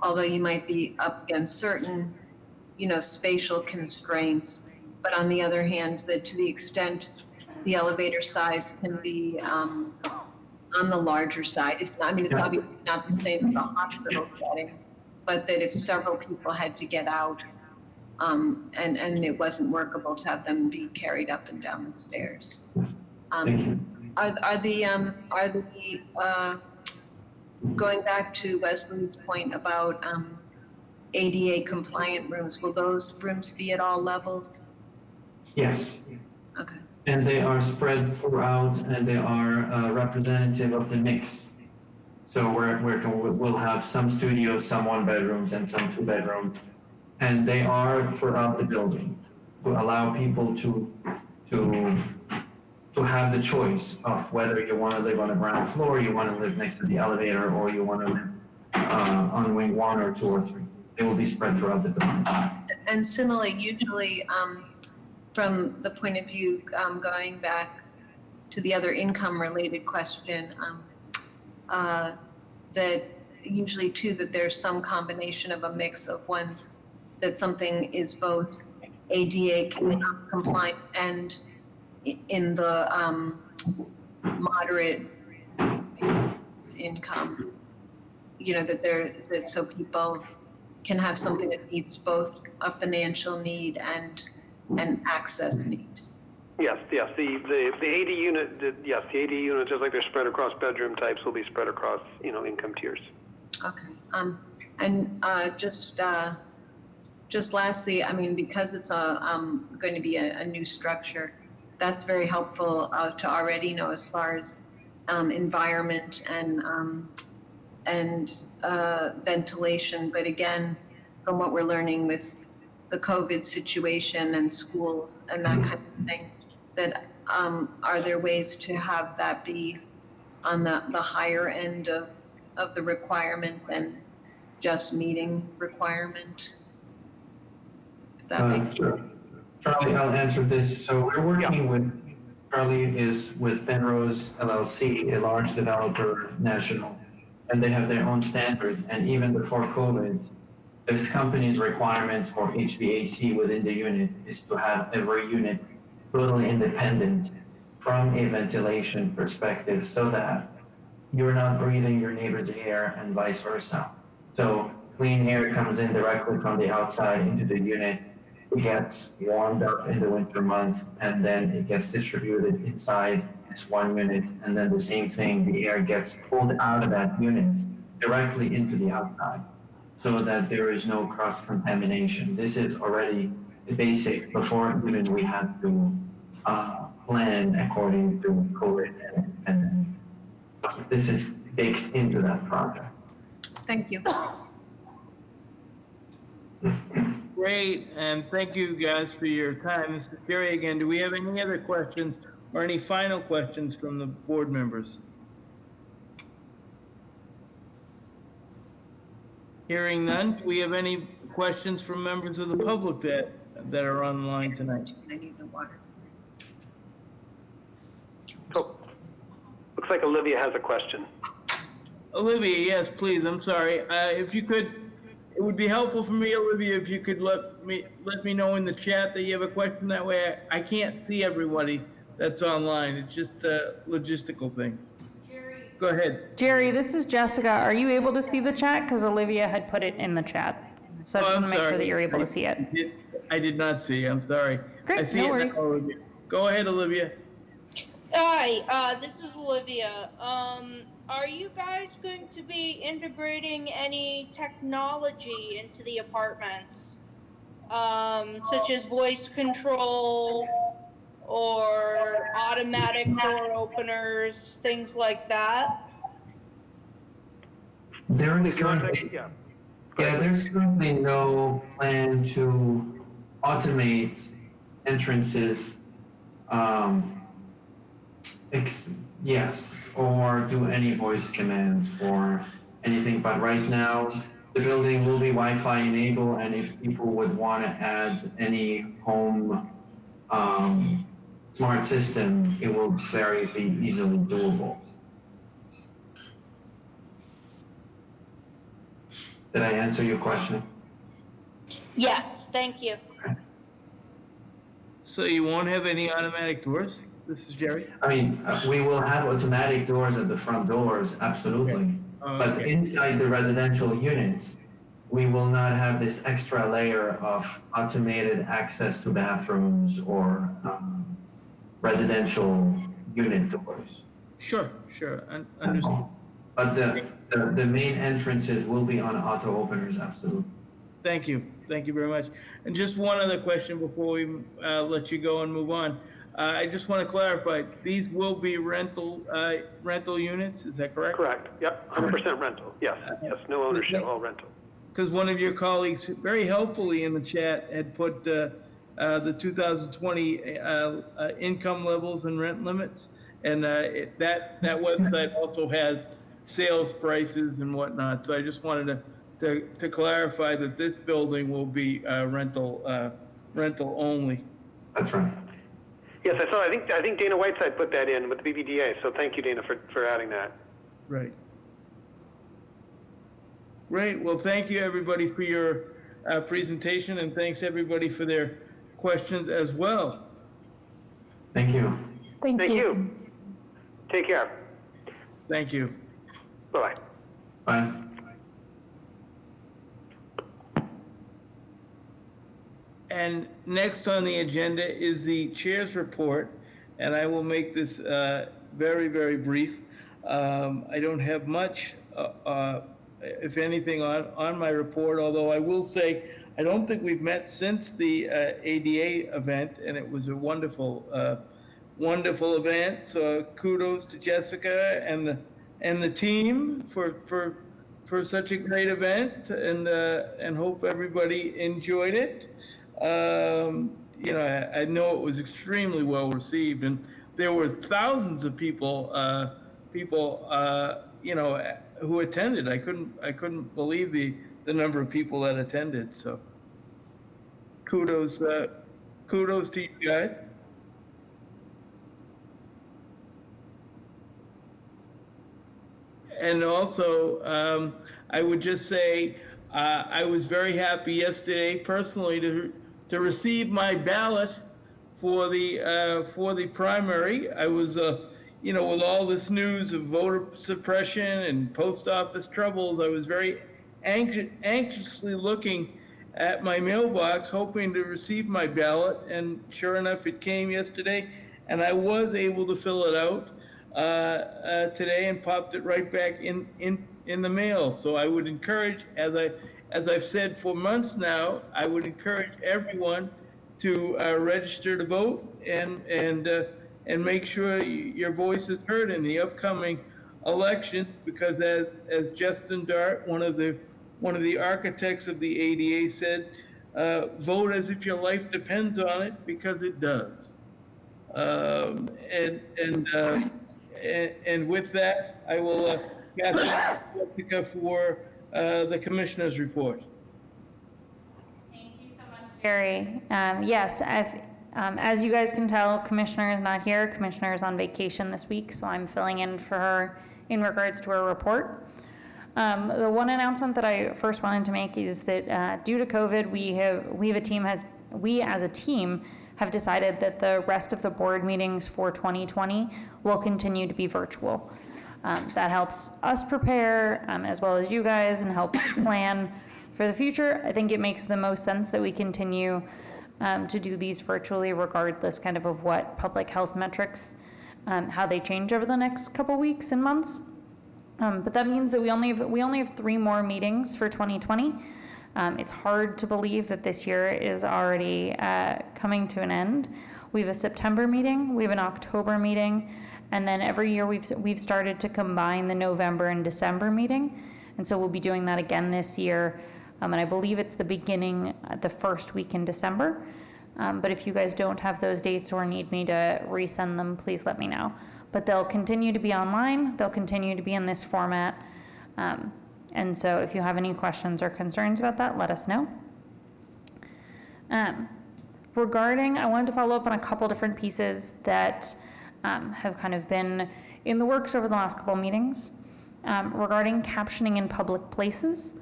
although you might be up against certain, spatial constraints, but on the other hand, that to the extent the elevator size can be on the larger side. It's obviously not the same as a hospital setting, but that if several people had to get out and it wasn't workable to have them be carried up and down the stairs. Are the going back to Wesley's point about ADA compliant rooms, will those rooms be at all levels? Yes. Okay. And they are spread throughout, and they are representative of the mix. So we'll have some studios, some 1-bedrooms, and some 2-bedrooms, and they are throughout the building to allow people to have the choice of whether you want to live on the ground floor, you want to live next to the elevator, or you want to live on wing 1 or 2 or 3. They will be spread throughout the building. And similarly, usually from the point of view going back to the other income-related question, that usually too that there's some combination of a mix of ones that something is both ADA compliant and in the moderate income, that so people can have something that meets both a financial need and an access need. Yes. The AD unit, the AD units, just like they're spread across bedroom types, will be spread across, income tiers. Okay. And just lastly, because it's going to be a new structure, that's very helpful to already know as far as environment and ventilation. But again, from what we're learning with the COVID situation and schools and that kind of thing, that are there ways to have that be on the higher end of the requirement than just meeting requirement? If that makes Sure. Charlie, I'll answer this. So we're working with, Charlie is with Penrose LLC, a large developer national, and they have their own standard. And even before COVID, this company's requirements for HVAC within the unit is to have every unit totally independent from a ventilation perspective so that you're not breathing your neighbor's air and vice versa. So clean air comes in directly from the outside into the unit. It gets warmed up in the winter month, and then it gets distributed inside this one unit. And then the same thing, the air gets pulled out of that unit directly into the outside so that there is no cross-contamination. This is already the basic before even we had to plan according to COVID, and this is baked into that project. Thank you. Great, and thank you guys for your time. This is Jerry again. Do we have any other questions or any final questions from the board members? Hearing none, do we have any questions from members of the public that are online tonight? I need the water. Oh, looks like Olivia has a question. Olivia, yes, please, I'm sorry. If you could, it would be helpful for me, Olivia, if you could let me know in the chat that you have a question. That way I can't see everybody that's online. It's just a logistical thing. Go ahead. Jerry, this is Jessica. Are you able to see the chat? Because Olivia had put it in the chat. So I just want to make sure that you're able to see it. I did not see, I'm sorry. Great, I see no it now, worries. Olivia. Go ahead, Olivia. Hi, this is Olivia. Are you guys going to be integrating any technology into the apartments? Such as voice control or automatic door openers, things like that? There is currently, there's currently no plan to automate entrances, yes, or do any voice commands or anything. But right now, the building will be Wi-Fi enabled, and if people would want to add any home smart system, it will very be easily doable. Did I answer your question? Yes, thank you. So you won't have any automatic doors? This is Jerry. I mean, we will have automatic doors at the front doors, absolutely. But inside the residential units, we will not have this extra layer of automated access to bathrooms or residential unit doors. Sure, understand. But the main entrances will be on auto openers, absolutely. Thank you very much. And just one other question before we let you go and move on. I just want to clarify, these will be rental units, is that correct? Correct, yep, 100% rental, yes, no ownership, all rental. Because one of your colleagues very helpfully in the chat had put the 2020 income levels and rent limits. And that website also has sales prices and whatnot. So I just wanted to clarify that this building will be rental only. That's right. Yes, I saw, I think Dana Whiteside put that in with the BBDA, so thank you, Dana, for adding that. Right. Great. Well, thank you, everybody, for your presentation, and thanks, everybody, for their questions as well. Thank you. Thank you. Take care. Thank you. Bye-bye. Bye. And next on the agenda is the chair's report, and I will make this very, very brief. I don't have much, if anything, on my report, although I will say I don't think we've met since the ADA event, and it was a wonderful event. So kudos to Jessica and the team for for such a great event, and hope everybody enjoyed it. You know, I know it was extremely well received, and there were thousands of people, you know, who attended. I couldn't believe the number of people that attended. So, kudos to you guys. And also, I would just say, I was very happy yesterday personally to receive my ballot for the primary. I was, you know, with all this news of voter suppression and post office troubles, I was very anxiously looking at my mailbox, hoping to receive my ballot. And sure enough, it came yesterday, and I was able to fill it out today and popped it right back in the mail. So I would encourage, as I've said for months now, I would encourage everyone to register to vote and make sure your voice is heard in the upcoming election, because as Justin Dart, one of the architects of the ADA, said, vote as if your life depends on it, because it does. And with that, I will ask Jessica for the commissioner's report. Thank you so much, Jerry. Yes, as you guys can tell, Commissioner is not here. Commissioner is on vacation this week, so I'm filling in for her in regards to her report. The one announcement that I first wanted to make is that due to COVID, we as a team have decided that the rest of the board meetings for 2020 will continue to be virtual. That helps us prepare as well as you guys, and help plan for the future. I think it makes the most sense that we continue to do these virtually, regardless kind of what public health metrics, how they change over the next couple weeks and months. But that means that we only have 3 more meetings for 2020. It's hard to believe that this year is already coming to an end. We have a September meeting, we have an October meeting, and then every year we've started to combine the November and December meeting. And so we'll be doing that again this year. And I believe it's the first week in December. But if you guys don't have those dates or need me to resend them, please let me know. But they'll continue to be online. They'll continue to be in this format. And so if you have any questions or concerns about that, let us know. I wanted to follow up on a couple different pieces that have kind of been in the works over the last couple meetings. Regarding captioning in public places,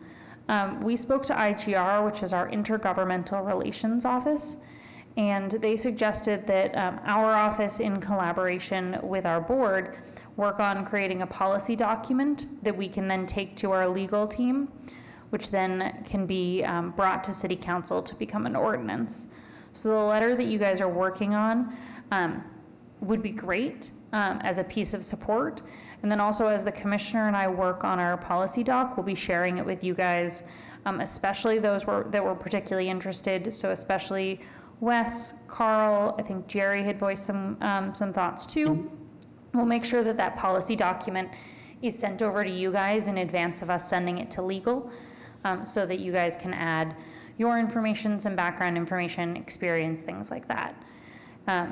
we spoke to IGR, which is our Intergovernmental Relations Office, and they suggested that our office, in collaboration with our board, work on creating a policy document that we can then take to our legal team, which then can be brought to City Council to become an ordinance. So the letter that you guys are working on would be great as a piece of support. And then also, as the commissioner and I work on our policy doc, we'll be sharing it with you guys, especially those that were particularly interested. So especially Wes, Carl, I think Jerry had voiced some thoughts too. We'll make sure that that policy document is sent over to you guys in advance of us sending it to legal, so that you guys can add your information, some background information, experience, things like that.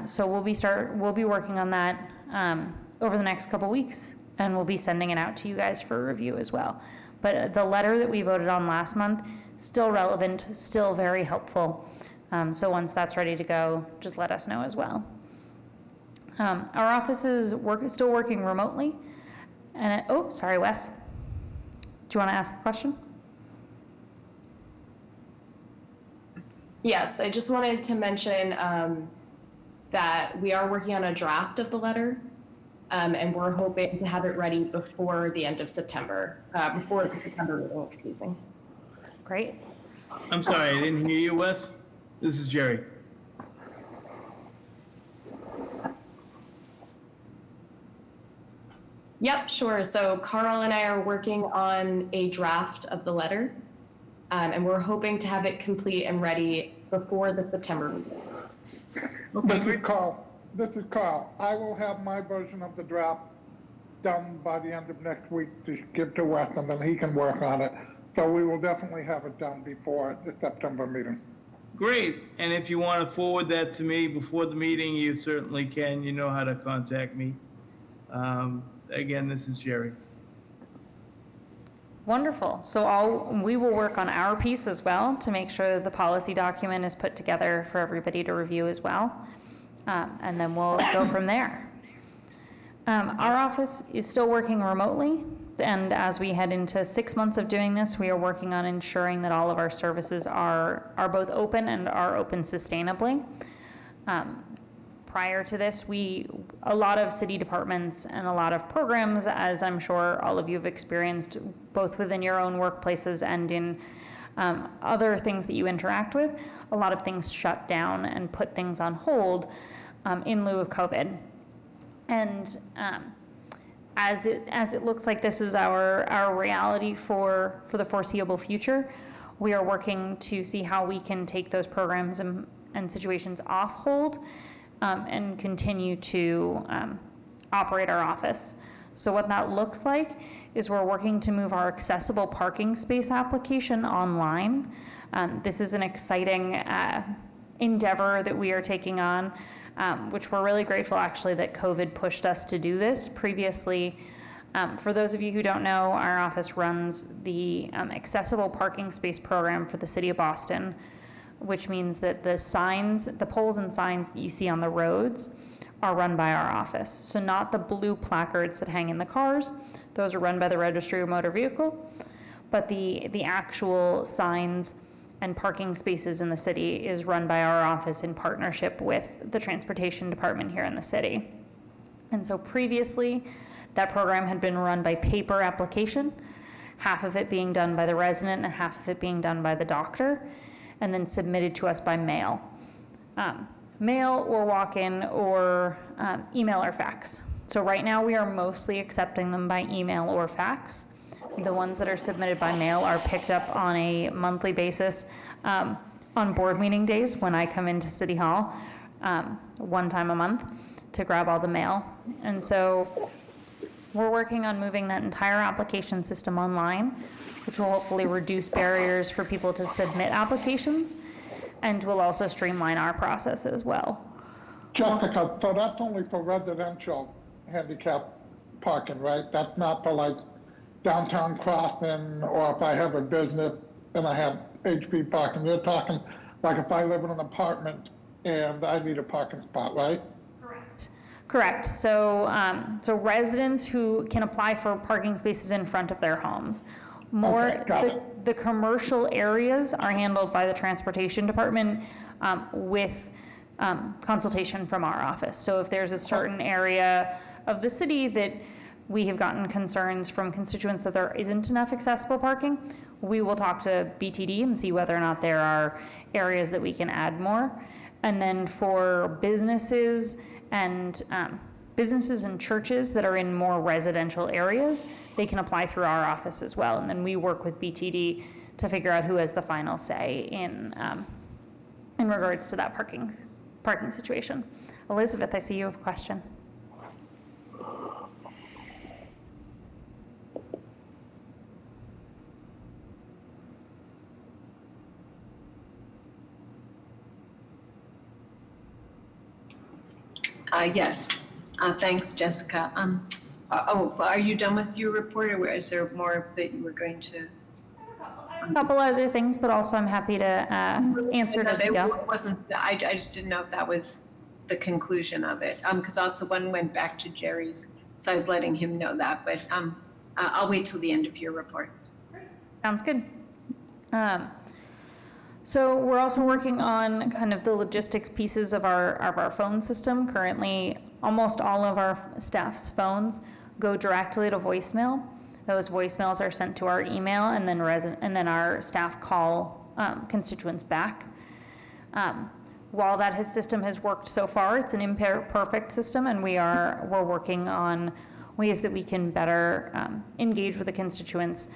So we'll be working on that over the next couple weeks, and we'll be sending it out to you guys for review as well. But the letter that we voted on last month, still relevant, still very helpful. So once that's ready to go, just let us know as well. Our office is still working remotely. And sorry, Wes. Do you want to ask a question? Yes, I just wanted to mention that we are working on a draft of the letter, and we're hoping to have it ready before the end of September, before the September meeting, excuse me. Great. I'm sorry, I didn't hear you, Wes. This is Jerry. Yep, sure. So Carl and I are working on a draft of the letter, and we're hoping to have it complete and ready before the September meeting. This is Carl. I will have my version of the draft done by the end of next week to give to Wes, and then he can work on it. So we will definitely have it done before the September meeting. Great, and if you want to forward that to me before the meeting, you certainly can. You know how to contact me. Again, this is Jerry. Wonderful. So we will work on our piece as well to make sure that the policy document is put together for everybody to review as well. And then we'll go from there. Our office is still working remotely. And as we head into 6 months of doing this, we are working on ensuring that all of our services are both open and are open sustainably. Prior to this, a lot of city departments and a lot of programs, as I'm sure all of you have experienced, both within your own workplaces and in other things that you interact with, a lot of things shut down and put things on hold in lieu of COVID. And as it looks like this is our reality for the foreseeable future, we are working to see how we can take those programs and situations off hold and continue to operate our office. So what that looks like is we're working to move our accessible parking space application online. This is an exciting endeavor that we are taking on, which we're really grateful actually that COVID pushed us to do this. Previously, for those of you who don't know, our office runs the accessible parking space program for the city of Boston, which means that the poles and signs that you see on the roads are run by our office. So not the blue placards that hang in the cars, those are run by the Registry of Motor Vehicle, but the actual signs and parking spaces in the city is run by our office in partnership with the transportation department here in the city. And so previously, that program had been run by paper application, half of it being done by the resident and half of it being done by the doctor, and then submitted to us by mail. Mail or walk-in or email or fax. So right now we are mostly accepting them by email or fax. The ones that are submitted by mail are picked up on a monthly basis on board meeting days when I come into City Hall one time a month to grab all the mail. And so we're working on moving that entire application system online, which will hopefully reduce barriers for people to submit applications and will also streamline our process as well. Jessica, so that's only for residential handicap parking, right? That's not for like downtown crossing, or if I have a business and I have HP parking. You're talking like if I live in an apartment and I need a parking spot, right? Correct. So residents who can apply for parking spaces in front of their homes. The commercial areas are handled by the transportation department with consultation from our office. So if there's a certain area of the city that we have gotten concerns from constituents that there isn't enough accessible parking, we will talk to BTD and see whether or not there are areas that we can add more. And then for businesses and churches that are in more residential areas, they can apply through our office as well. And then we work with BTD to figure out who has the final say in regards to that parking situation. Elizabeth, I see you have a question. Yes. Thanks, Jessica. Are you done with your report, or is there more that you were going to? A couple other things, but also I'm happy to answer it as we go. I just didn't know if that was the conclusion of it. Because also one went back to Jerry's, so I was letting him know that. But I'll wait till the end of your report. Sounds good. So we're also working on kind of the logistics pieces of our phone system. Currently, almost all of our staff's phones go directly to voicemail. Those voicemails are sent to our email, and then our staff call constituents back. While that system has worked so far, it's an imperfect system, and we're working on ways that we can better engage with the constituents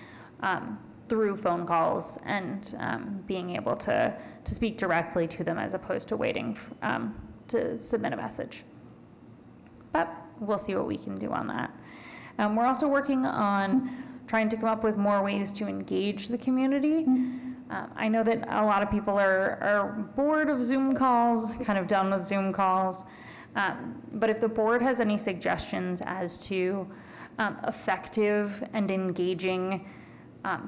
through phone calls and being able to speak directly to them as opposed to waiting to submit a message. But we'll see what we can do on that. We're also working on trying to come up with more ways to engage the community. I know that a lot of people are bored of Zoom calls, kind of done with Zoom calls. But if the board has any suggestions as to effective and engaging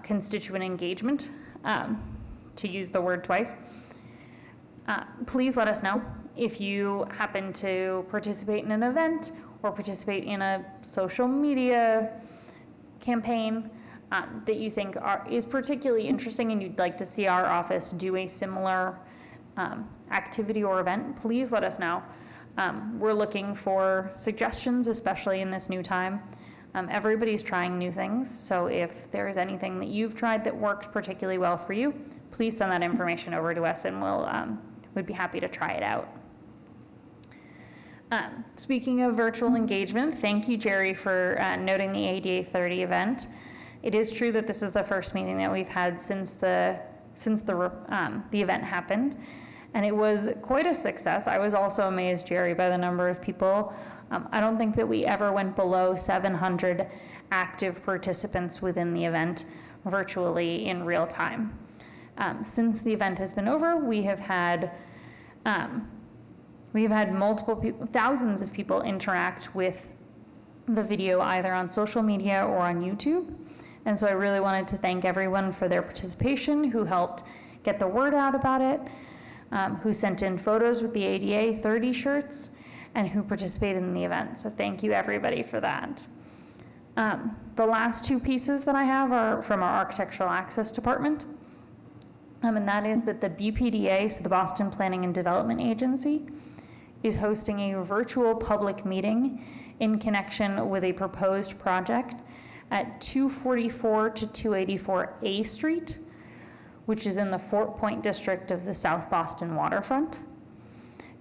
constituent engagement, to use the word twice, please let us know. If you happen to participate in an event or participate in a social media campaign that you think is particularly interesting and you'd like to see our office do a similar activity or event, please let us know. We're looking for suggestions, especially in this new time. Everybody's trying new things, so if there is anything that you've tried that worked particularly well for you, please send that information over to us and we'd be happy to try it out. Speaking of virtual engagement, thank you, Jerry, for noting the ADA 30 event. It is true that this is the first meeting that we've had since the event happened, and it was quite a success. I was also amazed, Jerry, by the number of people. I don't think that we ever went below 700 active participants within the event virtually in real time. Since the event has been over, we have had multiple people, thousands of people interact with the video either on social media or on YouTube. And so I really wanted to thank everyone for their participation, who helped get the word out about it, who sent in photos with the ADA 30 shirts, and who participated in the event. So thank you, everybody, for that. The last two pieces that I have are from our Architectural Access Department. And that is that the BPDA, so the Boston Planning and Development Agency, is hosting a virtual public meeting in connection with a proposed project at 244 to 284 A Street, which is in the Fort Point district of the South Boston waterfront.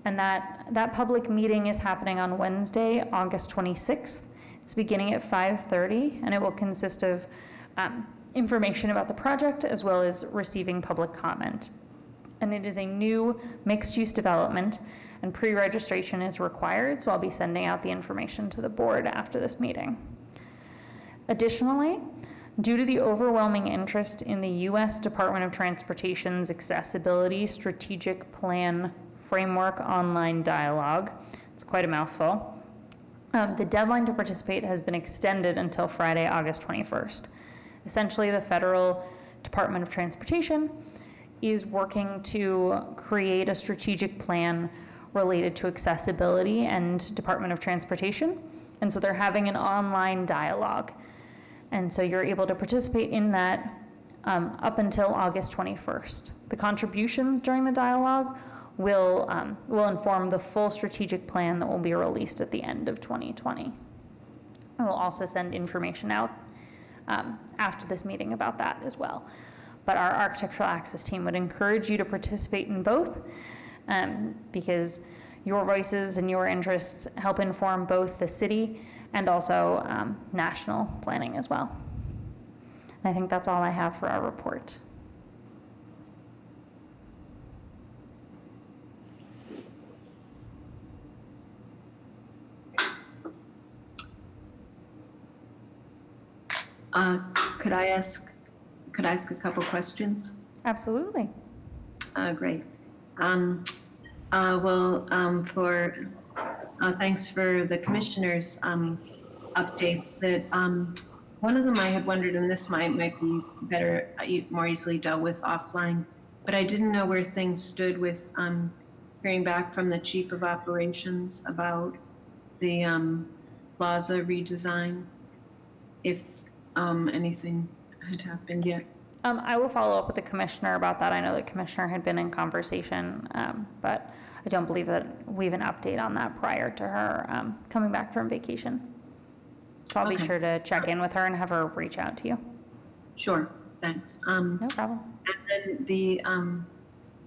And that public meeting is happening on Wednesday, August 26th. It's beginning at 5:30, and it will consist of information about the project as well as receiving public comment. And it is a new mixed-use development, and pre-registration is required, so I'll be sending out the information to the board after this meeting. Additionally, due to the overwhelming interest in the U.S. Department of Transportation's Accessibility Strategic Plan Framework online dialogue, it's quite a mouthful, the deadline to participate has been extended until Friday, August 21st. Essentially, the Federal Department of Transportation is working to create a strategic plan related to accessibility and Department of Transportation. And so they're having an online dialogue. And so you're able to participate in that up until August 21st. The contributions during the dialogue will inform the full strategic plan that will be released at the end of 2020. And we'll also send information out after this meeting about that as well. But our Architectural Access team would encourage you to participate in both because your voices and your interests help inform both the city and also national planning as well. And I think that's all I have for our report. Could I ask a couple questions? Absolutely. Great. Thanks for the commissioners' updates. That one of them I had wondered, and this might be better, more easily dealt with offline, but I didn't know where things stood with hearing back from the chief of operations about the plaza redesign, if anything had happened yet. I will follow up with the commissioner about that. I know the commissioner had been in conversation, but I don't believe that we have an update on that prior to her coming back from vacation. So I'll be sure to check in with her and have her reach out to you. Sure, thanks. No problem. And then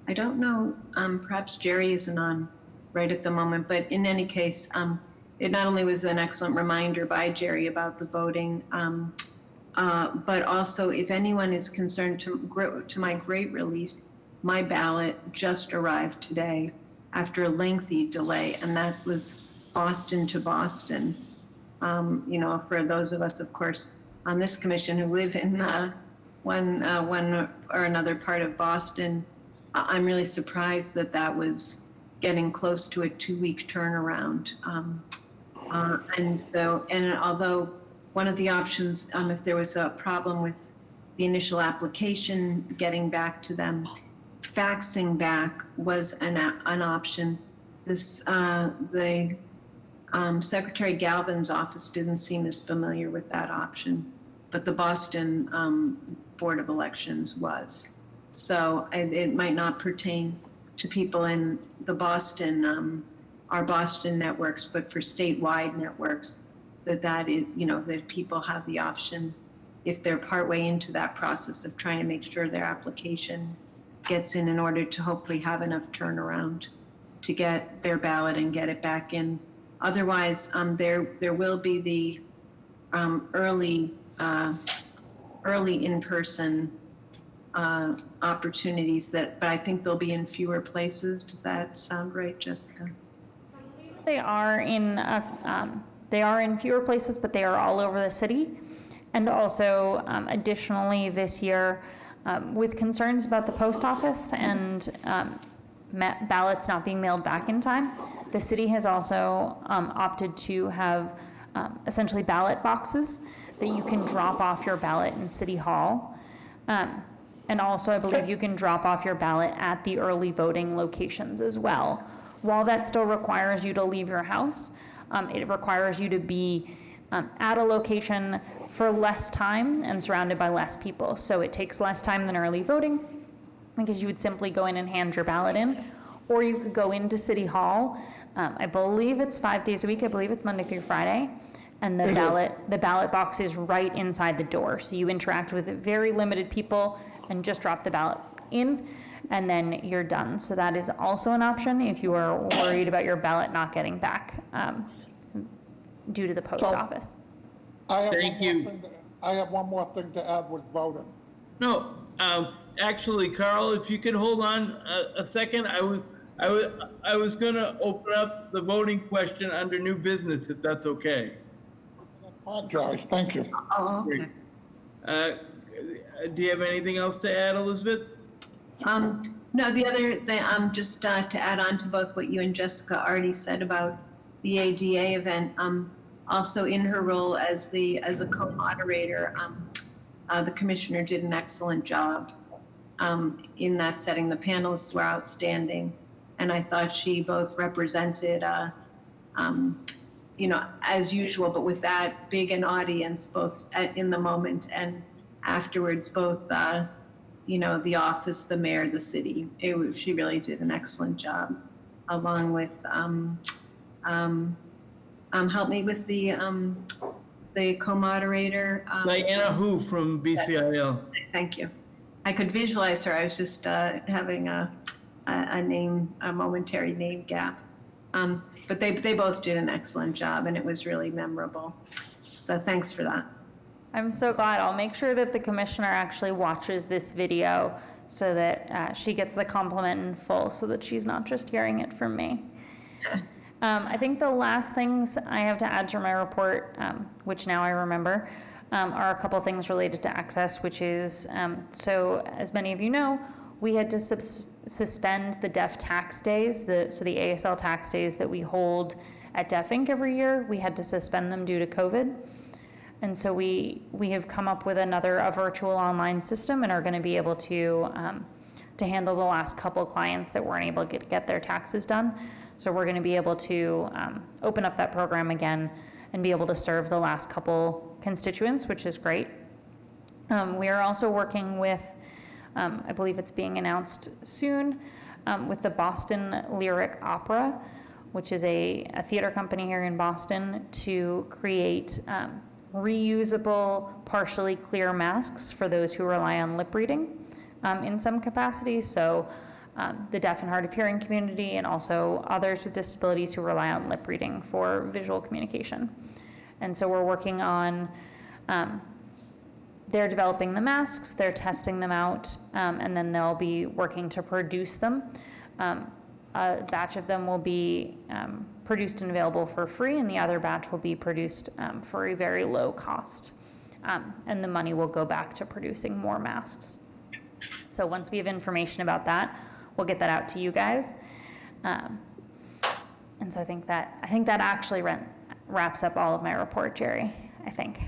I don't know, perhaps Jerry isn't on right at the moment, but in any case, it not only was an excellent reminder by Jerry about the voting, but also if anyone is concerned, to my great relief, my ballot just arrived today after a lengthy delay, and that was Boston to Boston. You know, for those of us, of course, on this commission who live in one or another part of Boston, I'm really surprised that that was getting close to a 2-week turnaround. And although one of the options, if there was a problem with the initial application, getting back to them, faxing back was an option. The Secretary Galvin's office didn't seem as familiar with that option, but the Boston Board of Elections was. So it might not pertain to people in the Boston, our Boston networks, but for statewide networks, that is, you know, that people have the option, if they're partway into that process of trying to make sure their application gets in order to hopefully have enough turnaround to get their ballot and get it back in. Otherwise, there will be the early in-person opportunities but I think they'll be in fewer places. Does that sound right, Jessica? They are in fewer places, but they are all over the city. And also, additionally, this year, with concerns about the post office and ballots not being mailed back in time, the city has also opted to have essentially ballot boxes that you can drop off your ballot in City Hall. And also, I believe you can drop off your ballot at the early voting locations as well. While that still requires you to leave your house, it requires you to be at a location for less time and surrounded by less people. So it takes less time than early voting because you would simply go in and hand your ballot in, or you could go into City Hall. I believe it's 5 days a week. I believe it's Monday through Friday. And the ballot box is right inside the door. So you interact with very limited people and just drop the ballot in, and then you're done. So that is also an option if you are worried about your ballot not getting back due to the post office. Thank you. I have one more thing to add with voting. No, actually, Carl, if you could hold on a second, I was going to open up the voting question under new business, if that's okay. Apologize. Thank you. Oh, okay. Do you have anything else to add, Elizabeth? No, the other thing, just to add on to both what you and Jessica already said about the ADA event, also in her role as a co-moderator, the commissioner did an excellent job in that setting. The panelists were outstanding, and I thought she both represented, you know, as usual, but with that big an audience, both in the moment and afterwards, both, you know, the office, the mayor, the city. She really did an excellent job, along with, help me with the co-moderator. Diana Hu from BCIL. Thank you. I could visualize her. I was just having a momentary name gap. But they both did an excellent job, and it was really memorable. So thanks for that. I'm so glad. I'll make sure that the commissioner actually watches this video so that she gets the compliment in full, so that she's not just hearing it from me. I think the last things I have to add to my report, which now I remember, are a couple things related to access, which is, so as many of you know, we had to suspend the deaf tax days, so the ASL tax days that we hold at Deaf Inc. every year. We had to suspend them due to COVID. And so we have come up with a virtual online system, and are going to be able to handle the last couple clients that weren't able to get their taxes done. So we're going to be able to open up that program again and be able to serve the last couple constituents, which is great. We are also working with, I believe it's being announced soon, with the Boston Lyric Opera, which is a theater company here in Boston, to create reusable, partially clear masks for those who rely on lip reading in some capacity. So the deaf and hard of hearing community, and also others with disabilities who rely on lip reading for visual communication. And so we're working on, they're developing the masks, they're testing them out, and then they'll be working to produce them A batch of them will be produced and available for free, and the other batch will be produced for a very low cost. And the money will go back to producing more masks. So once we have information about that, we'll get that out to you guys. And so I think that actually wraps up all of my report, Jerry, I think.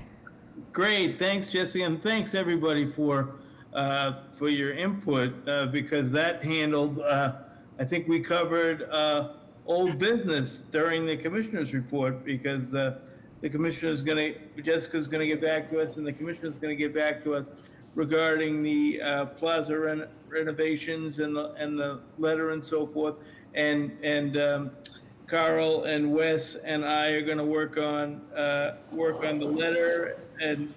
Great, thanks, Jessica, and thanks everybody for your input, because that handled, I think we covered old business during the commissioner's report, because the commissioner's Jessica's gonna get back to us, and the commissioner's gonna get back to us regarding the plaza renovations and the letter and so forth, and Carl and Wes and I are gonna work on the letter and,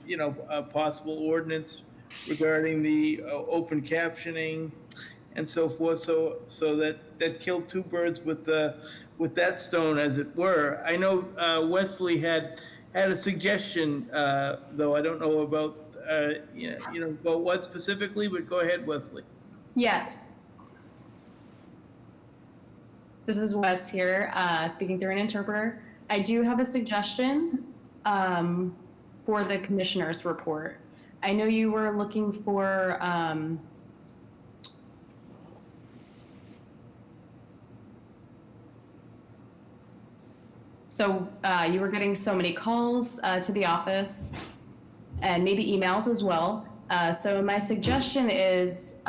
a possible ordinance regarding the open captioning and so forth, so that killed two birds with that stone, as it were. I know Wesley had a suggestion, though I don't know about about what specifically, but go ahead, Wesley. Yes. This is Wes here, speaking through an interpreter. I do have a suggestion for the commissioner's report. I know you were looking for you were getting so many calls to the office and maybe emails as well. So my suggestion is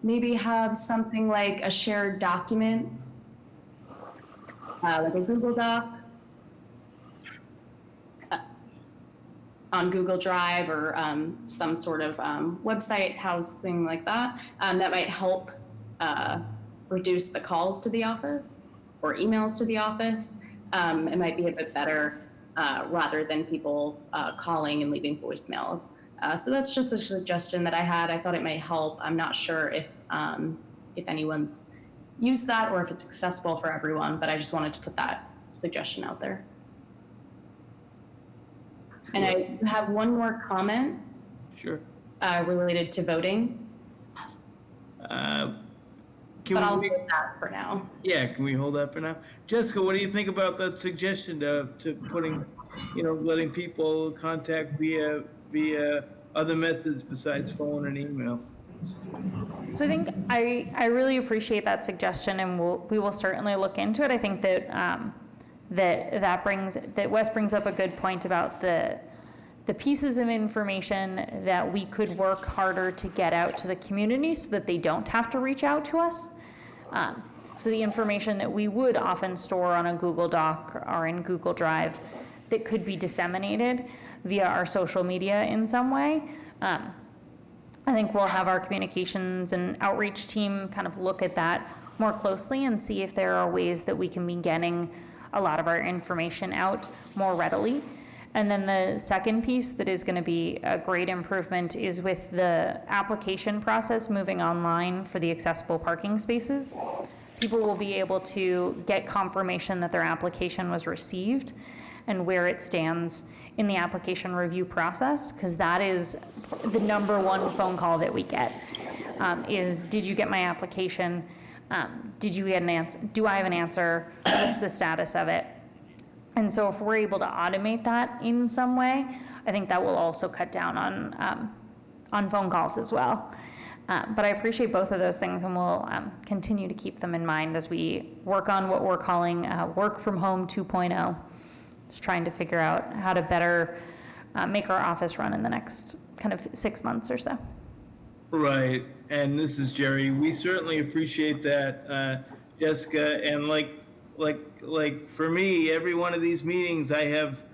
maybe have something like a shared document, like a Google Doc on Google Drive or some sort of website housing like that, that might help reduce the calls to the office or emails to the office. It might be a bit better rather than people calling and leaving voicemails. So that's just a suggestion that I had. I thought it might help. I'm not sure if anyone's used that or if it's accessible for everyone, but I just wanted to put that suggestion out there. And I have one more comment. Sure. Related to voting. But I'll leave that for now. Yeah, can we hold that for now? Jessica, what do you think about that suggestion to putting, letting people contact via other methods besides phone and email? So I think I really appreciate that suggestion, and we will certainly look into it. I think that that Wes brings up a good point about the pieces of information that we could work harder to get out to the community so that they don't have to reach out to us. So the information that we would often store on a Google Doc or in Google Drive that could be disseminated via our social media in some way. I think we'll have our communications and outreach team kind of look at that more closely and see if there are ways that we can be getting a lot of our information out more readily. And then the second piece that is going to be a great improvement is with the application process moving online for the accessible parking spaces. People will be able to get confirmation that their application was received and where it stands in the application review process, because that is the number one phone call that we get, is, did you get my application? Did you get an answer? Do I have an answer? What's the status of it? And so if we're able to automate that in some way, I think that will also cut down on phone calls as well. But I appreciate both of those things, and we'll continue to keep them in mind as we work on what we're calling Work From Home 2.0. Just trying to figure out how to better make our office run in the next kind of 6 months or so. Right, and this is Jerry. We certainly appreciate that, Jessica. And like for me, every one of these meetings, I have,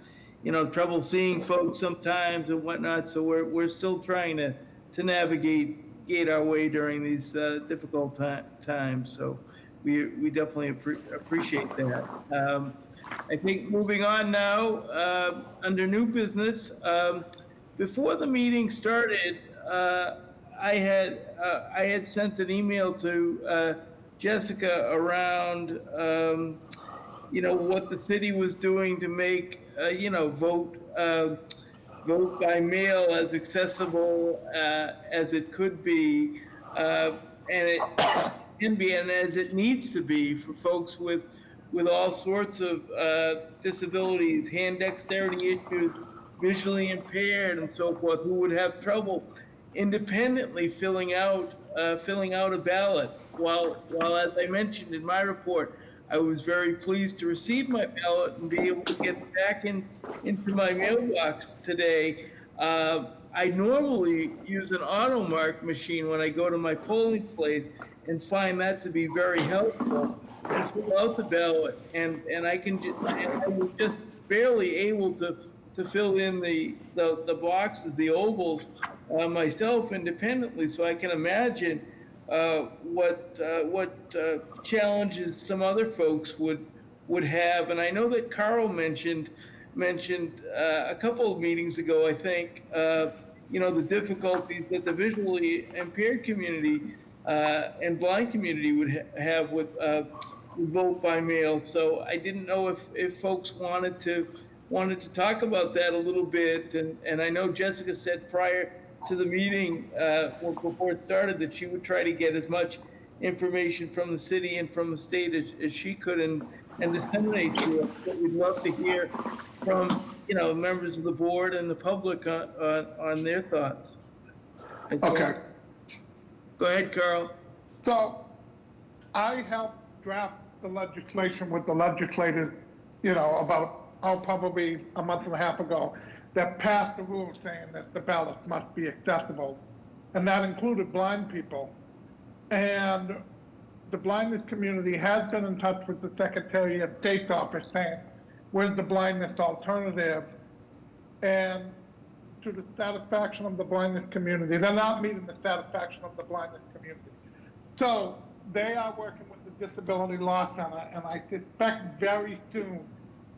trouble seeing folks sometimes and whatnot. So we're still trying to navigate our way during these difficult times. So we definitely appreciate that. I think moving on now, under new business, before the meeting started, I had sent an email to Jessica around, what the city was doing to make, vote by mail as accessible as it could be, and can be, and as it needs to be for folks with all sorts of disabilities, hand dexterity issues, visually impaired, and so forth, who would have trouble independently filling out a ballot. While as I mentioned in my report, I was very pleased to receive my ballot and be able to get it back into my mailbox today. I normally use an AutoMark machine when I go to my polling place and find that to be very helpful and fill out the ballot. And I was just barely able to fill in the boxes, the ovals, myself independently. So I can imagine what challenges some other folks would have. And I know that Carl mentioned a couple of meetings ago, I think, the difficulties that the visually impaired community and blind community would have with vote by mail. So I didn't know if folks wanted to talk about that a little bit. And I know Jessica said prior to the meeting, before it started, that she would try to get as much information from the city and from the state as she could and disseminate to us. But we'd love to hear from members of the board and the public on their thoughts. Okay. Go ahead, Carl. So I helped draft the legislation with the legislators, about probably a month and a half ago, that passed the rule saying that the ballots must be accessible. And that included blind people. And the blindness community has been in touch with the Secretary of State's office saying, where's the blindness alternative? And to the satisfaction of the blindness community, they're not meeting the satisfaction of the blindness community. So they are working with the Disability Law Center, and I suspect very soon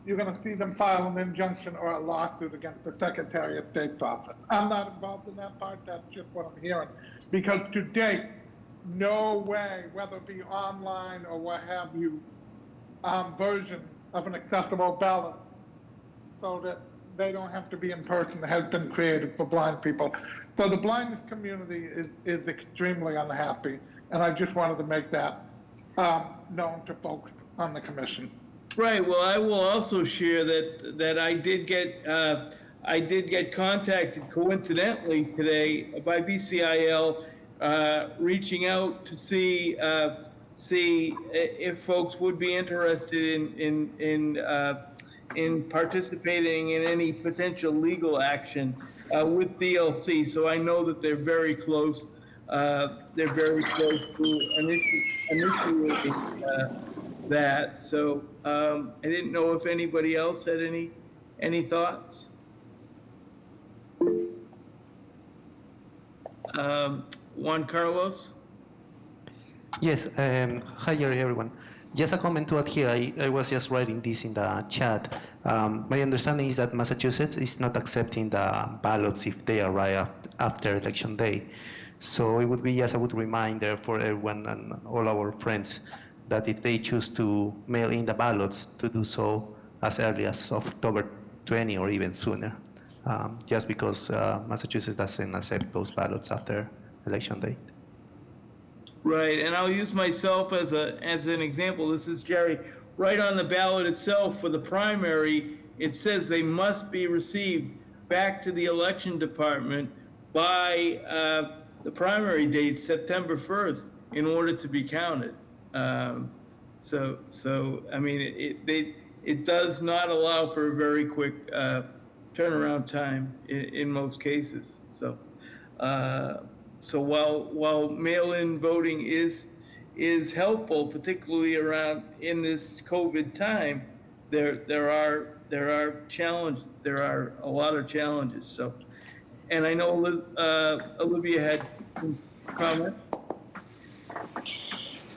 you're going to see them file an injunction or a lawsuit against the Secretary of State's office. I'm not involved in that part, that's just what I'm hearing. Because to date, no way, whether it be online or what have you, version of an accessible ballot so that they don't have to be in person has been created for blind people. So the blindness community is extremely unhappy, and I just wanted to make that known to folks on the commission. Right. Well, I will also share that I did get contacted coincidentally today by BCIL, reaching out to see if folks would be interested in participating in any potential legal action with DLC. So I know that they're very close. They're very close to initiating that. So I didn't know if anybody else had any thoughts. Juan Carlos? Yes, hi everyone. Just a comment to add here, I was just writing this in the chat. My understanding is that Massachusetts is not accepting the ballots if they arrive after election day. So it would be just a good reminder for everyone and all our friends that if they choose to mail in the ballots, to do so as early as October 20 or even sooner, just because Massachusetts doesn't accept those ballots after election day. Right, and I'll use myself as an example. This is Jerry. Right on the ballot itself for the primary, it says they must be received back to the election department by the primary date, September 1st, in order to be counted. So I mean, it does not allow for a very quick turnaround time in most cases. So while mail-in voting is helpful, particularly around in this COVID time, there are challenges. There are a lot of challenges. So, and I know Olivia had some comment.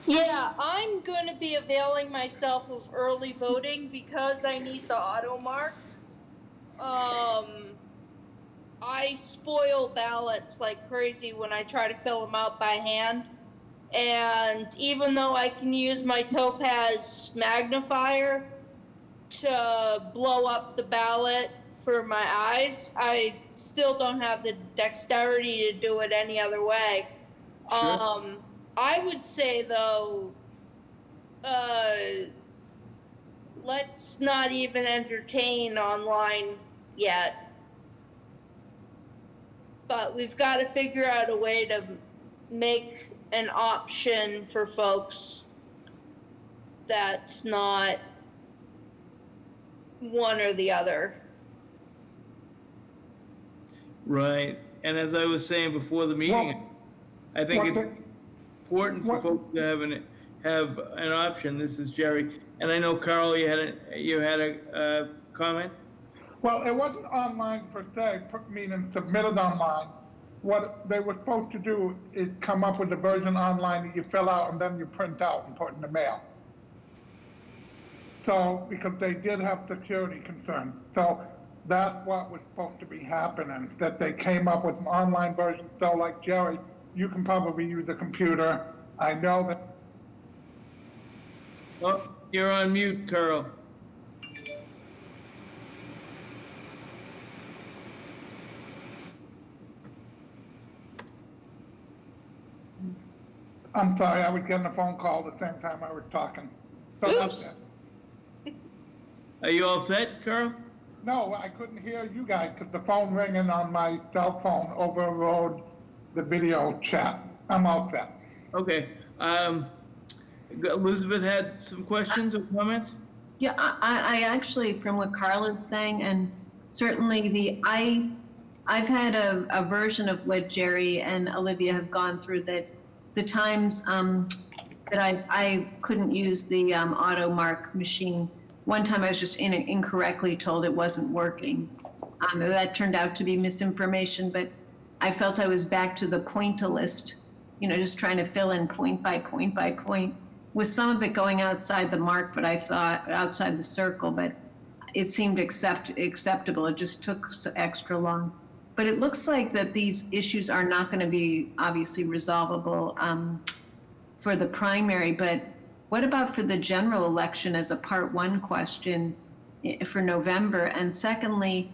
Yeah, I'm going to be availing myself of early voting because I need the AutoMark. I spoil ballots like crazy when I try to fill them out by hand. And even though I can use my Topaz magnifier to blow up the ballot for my eyes, I still don't have the dexterity to do it any other way. Sure. I would say though, let's not even entertain online yet. But we've got to figure out a way to make an option for folks that's not one or the other. Right. And as I was saying before the meeting, I think it's important for folks to have an option. This is Jerry. And I know, Carl, you had a comment? Well, it wasn't online per se, meaning submitted online. What they were supposed to do is come up with a version online that you fill out and then you print out and put in the mail. So, because they did have security concerns. So that's what was supposed to be happening, that they came up with an online version. So like Jerry, you can probably use a computer. I know that. Oh, you're on mute, Carl. I'm sorry, I was getting a phone call at the same time I was talking. So that's it. Are you all set, Carl? No, I couldn't hear you guys because the phone ringing on my cell phone overrode the video chat. I'm all set. Okay. Elizabeth had some questions or comments? Yeah, I actually, from what Carla is saying, and certainly I've had a version of what Jerry and Olivia have gone through, that the times that I couldn't use the auto mark machine. One time I was just incorrectly told it wasn't working. That turned out to be misinformation, but I felt I was back to the pointillist, just trying to fill in point by point by point, with some of it going outside the mark, but I thought outside the circle, but it seemed acceptable. It just took extra long. But it looks like that these issues are not going to be obviously resolvable for the primary, but what about for the general election as a part one question for November? And secondly,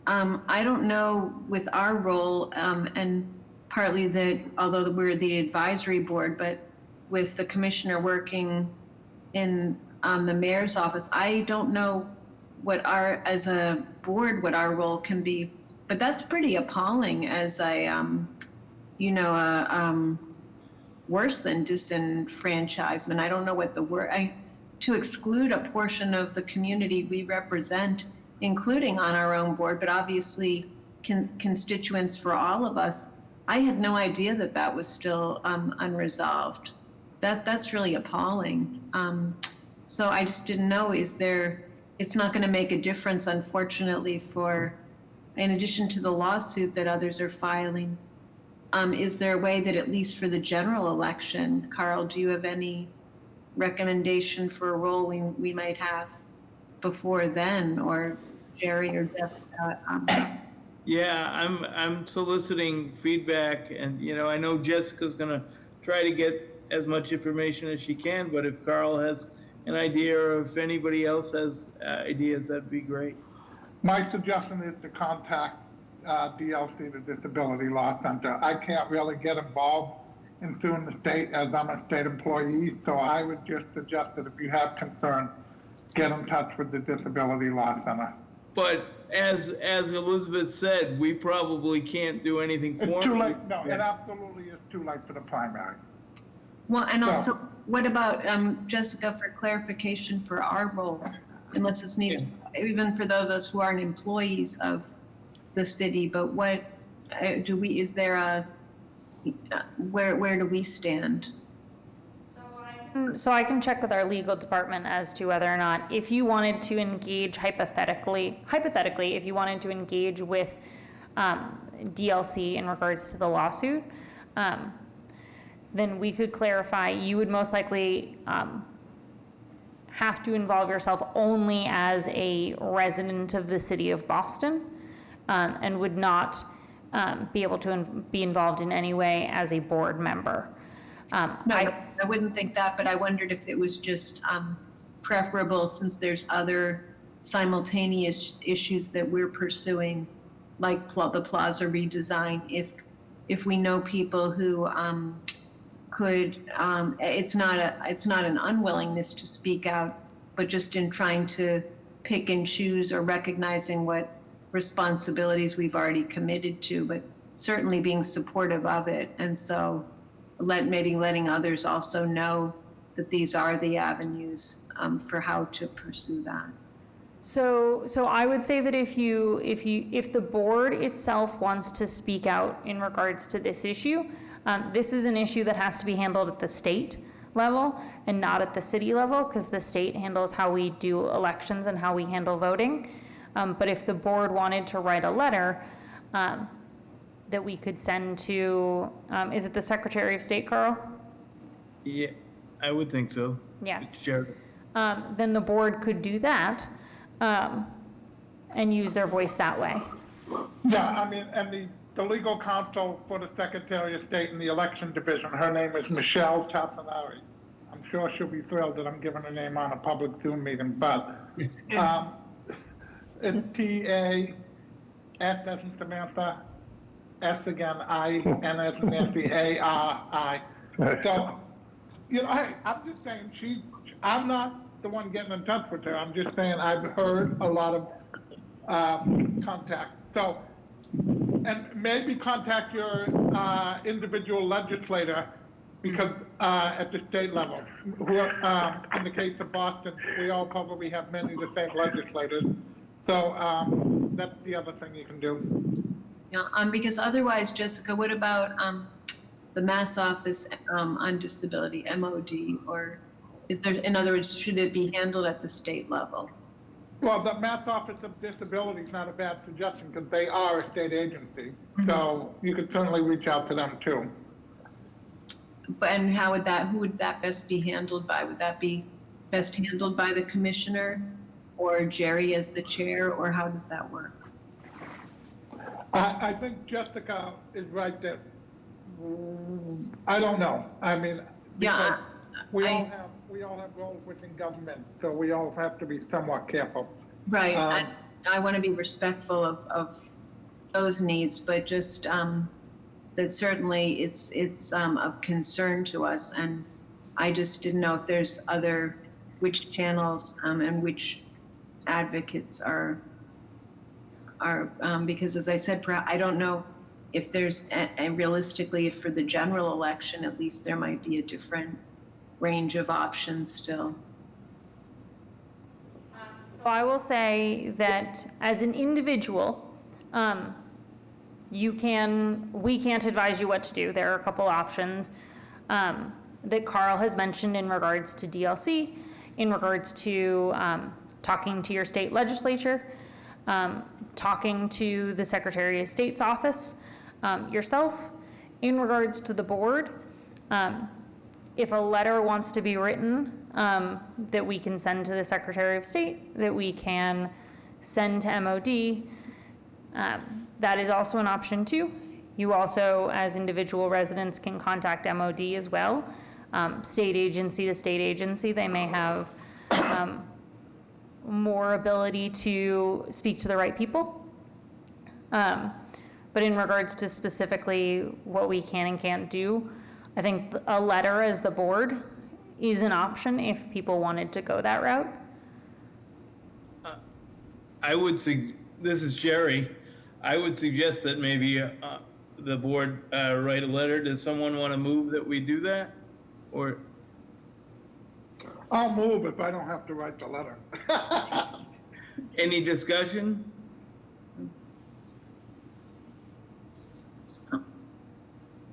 I don't know with our role, and partly that, although we're the advisory board, but with the commissioner working in the mayor's office, I don't know as a board, what our role can be. But that's pretty appalling as worse than disenfranchisement. I don't know what the word, to exclude a portion of the community we represent, including on our own board, but obviously constituents for all of us. I had no idea that was still unresolved. That's really appalling. So I just didn't know, it's not gonna make a difference, unfortunately, in addition to the lawsuit that others are filing. Is there a way that at least for the general election, Carl, do you have any recommendation for a role we might have before then, or Jerry or Jessica? Yeah, I'm soliciting feedback, and I know Jessica's gonna try to get as much information as she can, but if Carl has an idea or if anybody else has ideas, that'd be great. My suggestion is to contact DLC, the Disability Law Center. I can't really get involved in suing the state as I'm a state employee, so I would just suggest that if you have concerns, get in touch with the Disability Law Center. But as Elizabeth said, we probably can't do anything for It's too them. late. No, it absolutely is too late for the primary. Well, and also, what about, Jessica, for clarification for our role, unless this needs, even for those of us who aren't employees of the city, but what is there where do we stand? So I can check with our legal department as to whether or not, if you wanted to engage hypothetically, if you wanted to engage with DLC in regards to the lawsuit, then we could clarify. You would most likely have to involve yourself only as a resident of the city of Boston, and would not be able to be involved in any way as a board member. I wouldn't think that, but I wondered if it was just preferable, since there's other simultaneous issues that we're pursuing, like the plaza redesign, if we know people who could, it's not an unwillingness to speak out, but just in trying to pick and choose or recognizing what responsibilities we've already committed to, but certainly being supportive of it. And so maybe letting others also know that these are the avenues for how to pursue that. So I would say that if the board itself wants to speak out in regards to this issue, this is an issue that has to be handled at the state level and not at the city level, because the state handles how we do elections and how we handle voting. But if the board wanted to write a letter that we could send to, is it the Secretary of State, Carl? Yeah, I would think so. Yes. Mr. Chair. Then the board could do that and use their voice that way. Yeah, I mean, and the legal counsel for the Secretary of State in the Election Division, her name is Michelle Tassinari. I'm sure she'll be thrilled that I'm giving her name on a public Zoom meeting, but it's T-A-S as in Samantha, S again, I-N as in Nancy, A-R-I. So, you know, hey, I'm just saying I'm not the one getting in touch with her. I'm just saying I've heard a lot of contact. So, and maybe contact your individual legislator, because at the state level, who are, in the case of Boston, we all probably have many of the same legislators. So that's the other thing you can do. Yeah, because otherwise, Jessica, what about the Mass Office on Disability, MOD, or is there, in other words, should it be handled at the state level? Well, the Mass Office of Disability is not a bad suggestion, because they are a state agency. So you could certainly reach out to them too. And who would that best be handled by? Would that be best handled by the commissioner or Jerry as the chair, or how does that work? I think Jessica is right that, I don't know. I mean, Yeah, we all have roles within government, so we all have to be somewhat careful. right. I want to be respectful of those needs, but just that certainly it's of concern to us, and I just didn't know if there's which channels and which advocates are because, as I said, I don't know if there's, and realistically, if for the general election, at least there might be a different range of options still. So I will say that as an individual, we can't advise you what to do. There are a couple options that Carl has mentioned in regards to DLC, in regards to talking to your state legislature, talking to the Secretary of State's office, yourself. In regards to the board, if a letter wants to be written that we can send to the Secretary of State, that we can send to MOD, that is also an option too. You also, as individual residents, can contact MOD as well. State agency to state agency, they may have more ability to speak to the right people. But in regards to specifically what we can and can't do, I think a letter as the board is an option if people wanted to go that route. This is Jerry. I would suggest that maybe the board write a letter. Does someone want to move that we do that? Or I'll move if I don't have to write the letter. any discussion?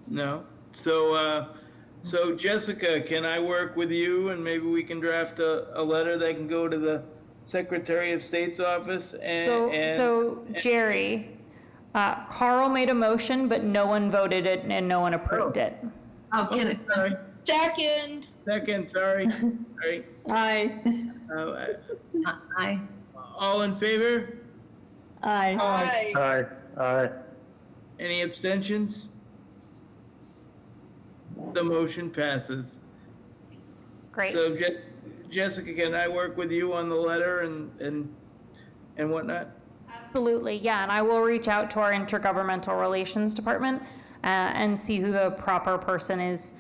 No? So Jessica, can I work with you and maybe we can draft a letter that can go to the Secretary of State's office So Jerry, Carl made a motion, but no one voted it and no one approved it. Oh, can sorry. Second, sorry. Sorry. Aye. Aye. All in favor? Aye. Aye. Any abstentions? The motion passes. Great. So Jessica, can I work with you on the letter and whatnot? Absolutely, yeah, and I will reach out to our intergovernmental relations department and see who the proper person is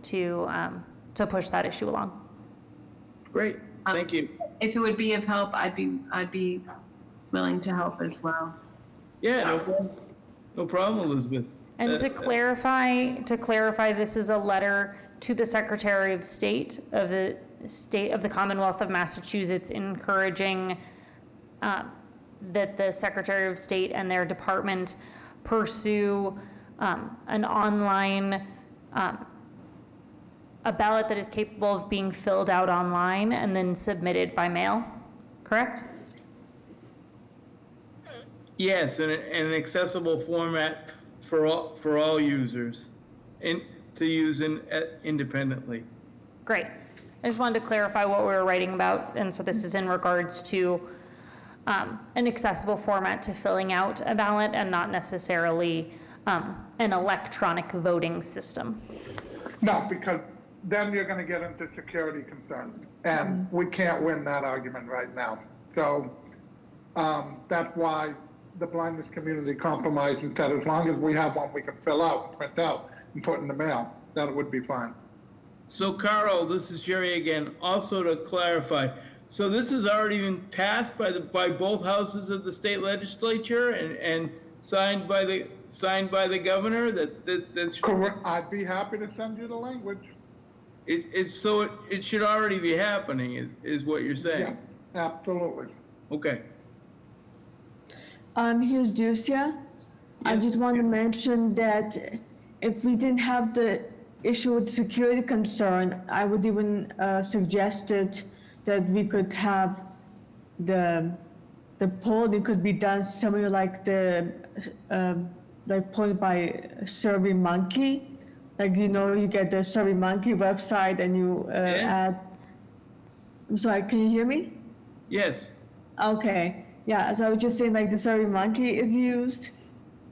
to push that issue along. Great, thank you. If it would be of help, I'd be willing to help as well. Yeah, no problem, Elizabeth. And to clarify, this is a letter to the Secretary of State of the Commonwealth of Massachusetts encouraging that the Secretary of State and their department pursue an online, a ballot that is capable of being filled out online and then submitted by mail, correct? Yes, and an accessible format for all users, and to use independently. Great. I just wanted to clarify what we were writing about, and so this is in regards to an accessible format to filling out a ballot and not necessarily an electronic voting system. No, because then you're going to get into security concerns, and we can't win that argument right now. So that's why the blindness community compromised and said as long as we have one we can fill out, print out, and put in the mail, that it would be fine. So Carl, this is Jerry again. Also to clarify, so this has already been passed by both houses of the state legislature and signed by the governor. That's correct. I'd be happy to send you the language. It should already be happening, is what you're saying. Yeah, absolutely. Okay. Here's Ducia. I just want to mention that if we didn't have the issue with security concern, I would even suggested that we could have the polling could be done somewhere like like polling by SurveyMonkey. Like, you get the SurveyMonkey website and you add. I'm sorry, can you hear me? Yes. Okay. Yeah, so I was just saying, like, the SurveyMonkey is used.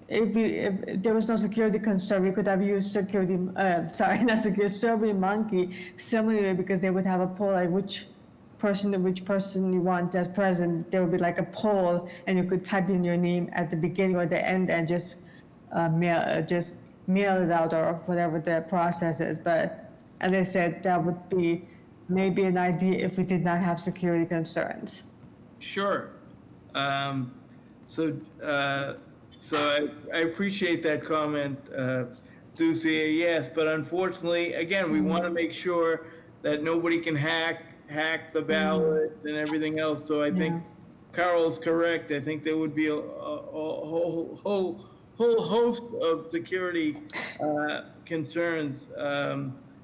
If there was no security concern, we could have used SurveyMonkey similarly, because they would have a poll, like which person you want as president. There would be like a poll, and you could type in your name at the beginning or the end and just mail it out or whatever the process is. But as I said, that would be maybe an idea if we did not have security concerns. Sure. So I appreciate that comment, Lucia. Yes, but unfortunately, again, we want to make sure that nobody can hack the ballot and everything else. So I think Carol's correct. I think there would be a whole host of security concerns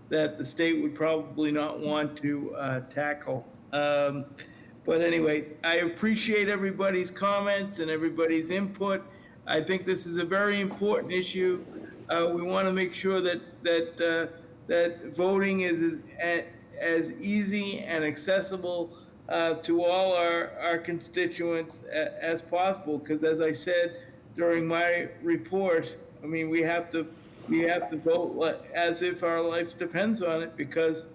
that the state would probably not want to tackle. But anyway, I appreciate everybody's comments and everybody's input. I think this is a very important issue. We want to make sure that voting is as easy and accessible to all our constituents as possible. Because as I said during my report, I mean, we have to vote as if our life depends on it, because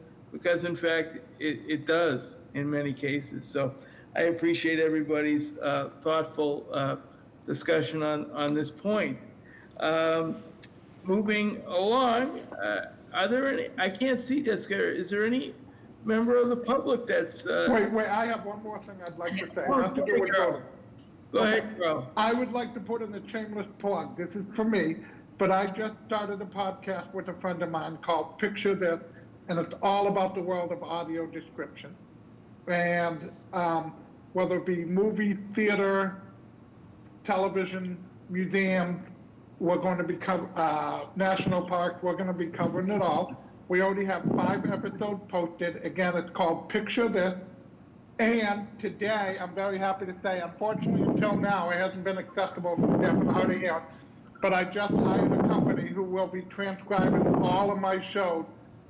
in fact it does in many cases. So I appreciate everybody's thoughtful discussion on this point. Moving along, are there any, I can't see, Jessica, is there any member of the public that's... Wait, I have one more thing I'd like to say. Not to do with voting. Go ahead, Carl. I would like to put in a shameless plug. This is for me, but I just started a podcast with a friend of mine called Picture This, and it's all about the world of audio description. And whether it be movie, theater, television, museums, we're going to be national parks, we're going to be covering it all. We already have 5 episodes posted. Again, it's called Picture This. And today, I'm very happy to say, unfortunately, until now, it hasn't been accessible for deaf and hard of hearing. But I just hired a company who will be transcribing all of my shows,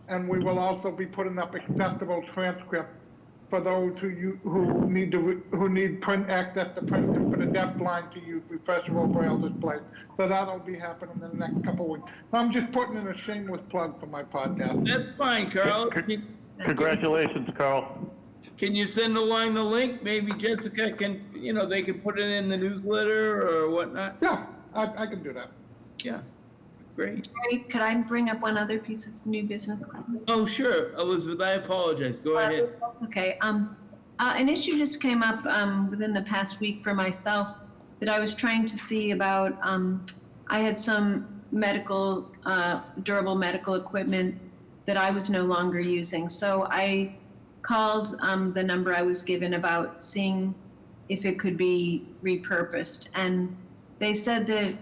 and we will also be putting up accessible transcripts for those who need print access to print, and for the deafblind to use refreshable braille displays. So that'll be happening in the next couple of weeks. I'm just putting in a shameless plug for my podcast. That's fine, Carl. Congratulations, Carl. Can you send along the link? Maybe Jessica can, they can put it in the newsletter or whatnot. Yeah, I can do that. Yeah. Great. Jerry, could I bring up one other piece of new business? Oh, sure, Elizabeth, I apologize. Go ahead. That's okay. An issue just came up within the past week for myself that I was trying to see about. I had some medical, durable medical equipment that I was no longer using. So I called the number I was given about seeing if it could be repurposed. And they said that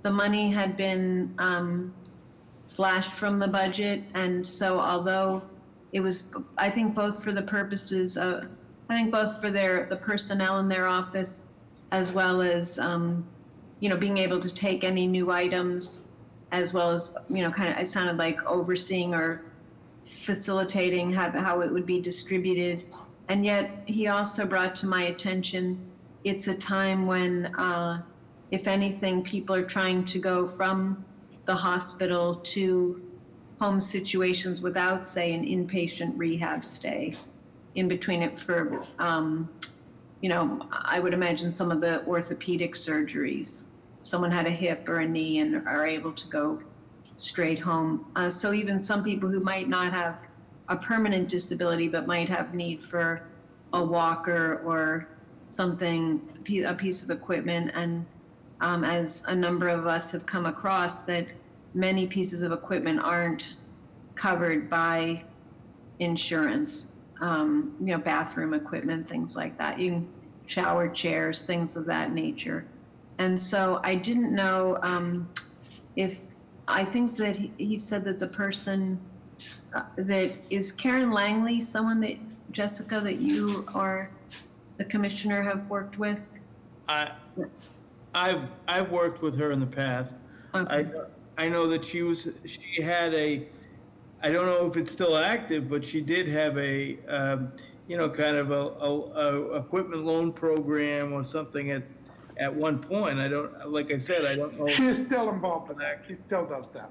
the money had been slashed from the budget. And so although it was, I think both for the purposes of, I think both for the personnel in their office, as well as, being able to take any new items, as well as, kind of, it sounded like overseeing or facilitating how it would be distributed. And yet he also brought to my attention, it's a time when, if anything, people are trying to go from the hospital to home situations without, say, an inpatient rehab stay in between it for, I would imagine some of the orthopedic surgeries. Someone had a hip or a knee and are able to go straight home. So even some people who might not have a permanent disability but might have need for a walker or something, a piece of equipment. And as a number of us have come across, that many pieces of equipment aren't covered by insurance, bathroom equipment, things like that, even shower chairs, things of that nature. And so I didn't know if, I think that he said that the person that is Karen Langley, someone that, Jessica, that you or the commissioner have worked with? I've worked with her in the past. Okay. I know that she had a, I don't know if it's still active, but she did have a, kind of a equipment loan program or something at one point. I don't, like I said, I don't know. She's still involved in that. She still does that.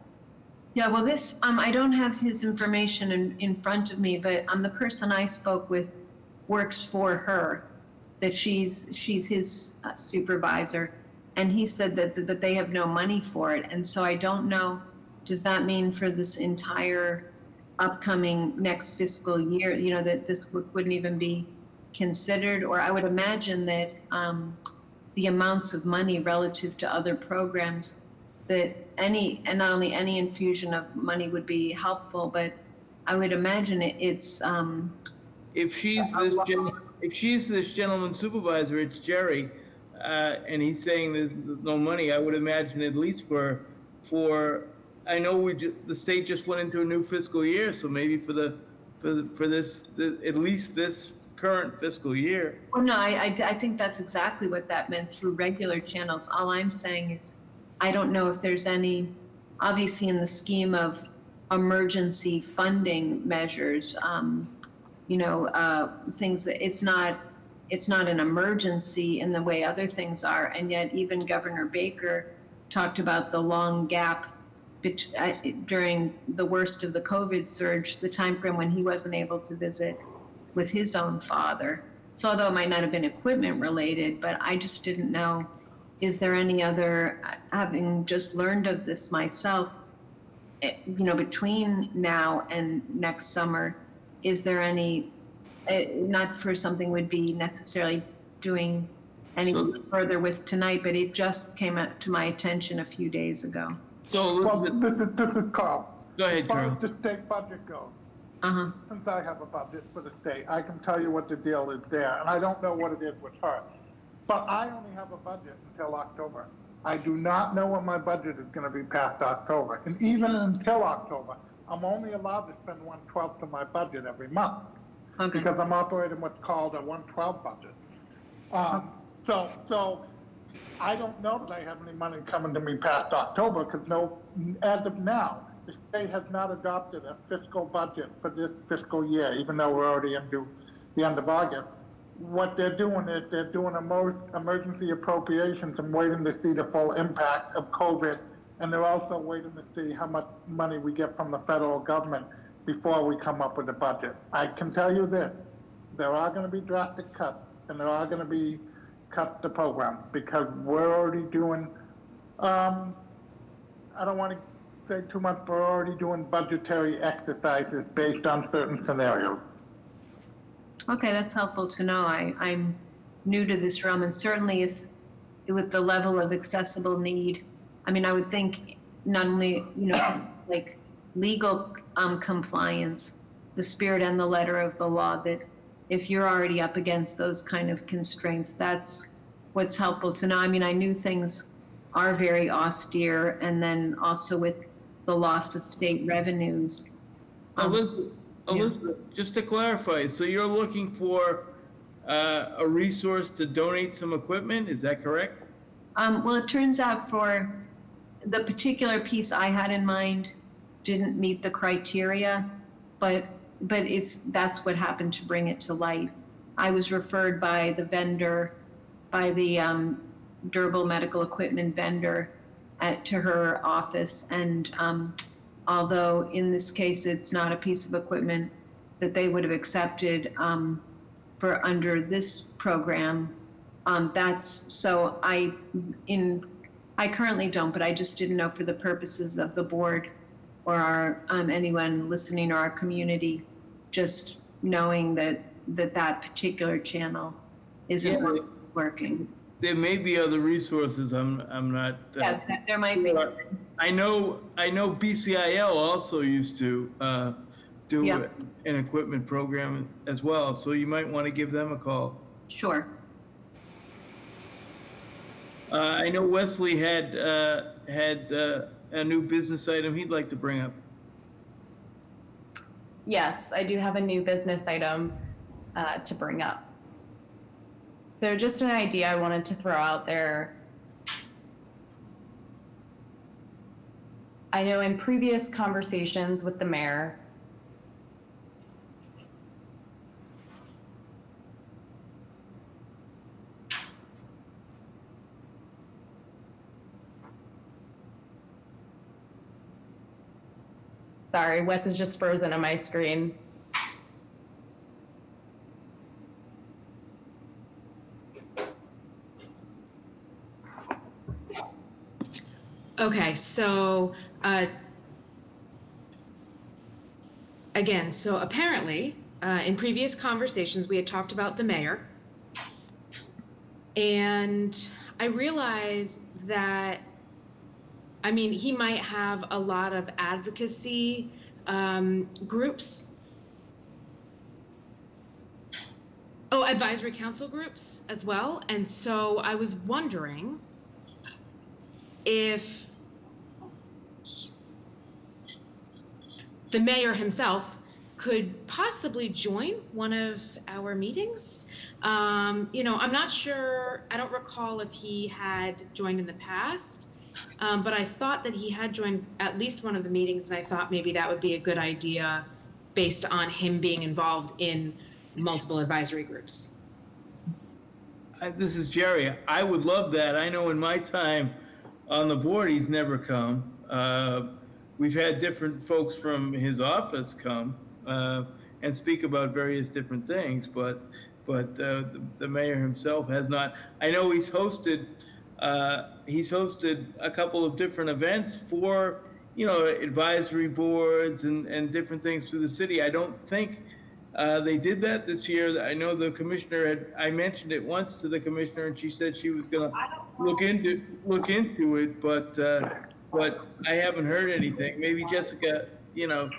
Yeah, well, this, I don't have his information in front of me, but the person I spoke with works for her, that she's his supervisor. And he said that they have no money for it. And so I don't know, does that mean for this entire upcoming next fiscal year, that this wouldn't even be considered? Or I would imagine that the amounts of money relative to other programs, that and not only any infusion of money would be helpful, but I would imagine it's. If she's this gentleman's supervisor, it's Jerry, and he's saying there's no money, I would imagine at least for I know the state just went into a new fiscal year, so maybe for this at least this current fiscal year. Well, no, I think that's exactly what that meant through regular channels. All I'm saying is, I don't know if there's any, obviously in the scheme of emergency funding measures, things that it's not an emergency in the way other things are. And yet even Governor Baker talked about the long gap during the worst of the COVID surge, the time frame when he wasn't able to visit with his own father. So although it might not have been equipment related, but I just didn't know, is there any other, having just learned of this myself, between now and next summer, is there any, not for something would be necessarily doing any further with tonight, but it just came up to my attention a few days ago. Well, this is Carl. Go ahead, As far Carl. as the state budget goes, Uh-huh. since I have a budget for the state, I can tell you what the deal is there, and I don't know what it is with her. But I only have a budget until October. I do not know when my budget is gonna be past October. And even until October, I'm only allowed to spend 1/12 of my budget every month. Okay. Because I'm operating what's called a 1/12 budget. So I don't know that I have any money coming to me past October, because as of now, the state has not adopted a fiscal budget for this fiscal year, even though we're already into the end of August. What they're doing is they're doing emergency appropriations and waiting to see the full impact of COVID. And they're also waiting to see how much money we get from the federal government before we come up with a budget. I can tell you this, there are going to be drastic cuts, and there are going to be cuts to programs, because we're already doing, I don't want to say too much, but we're already doing budgetary exercises based on certain scenarios. Okay, that's helpful to know. I'm new to this realm, and certainly if with the level of accessible need, I mean, I would think not only, like legal compliance, the spirit and the letter of the law, that if you're already up against those kind of constraints, that's what's helpful to know. I mean, I knew things are very austere, and then also with the loss of state revenues. Elizabeth, just to clarify, so you're looking for a resource to donate some equipment, is that correct? Well, it turns out for the particular piece I had in mind didn't meet the criteria, but that's what happened to bring it to light. I was referred by the vendor, by the durable medical equipment vendor to her office, and although in this case it's not a piece of equipment that they would have accepted for under this program, I currently don't, but I just didn't know for the purposes of the board or our anyone listening or our community, just knowing that particular channel isn't working. There may be other resources, I'm not. Yeah, there might be. I know BCIL also used to do Yeah. an equipment program as well, so you might want to give them a call. Sure. I know Wesley had a new business item he'd like to bring up. Yes, I do have a new business item to bring up. So just an idea I wanted to throw out there. I know in previous conversations with the mayor, sorry, Wes is just frozen on my screen. Okay, so again, so apparently in previous conversations we had talked about the mayor, and I realized that, I mean, he might have a lot of advocacy groups. Oh, advisory council groups as well. And so I was wondering if the mayor himself could possibly join one of our meetings. I'm not sure, I don't recall if he had joined in the past, but I thought that he had joined at least one of the meetings, and I thought maybe that would be a good idea based on him being involved in multiple advisory groups. This is Jerry. I would love that. I know in my time on the board, he's never come. We've had different folks from his office come and speak about various different things, but the mayor himself has not. I know he's hosted a couple of different events for, advisory boards and different things through the city. I don't think they did that this year. I know the commissioner I mentioned it once to the commissioner, and she said she was gonna look into it, but I haven't heard anything. Maybe Jessica, you know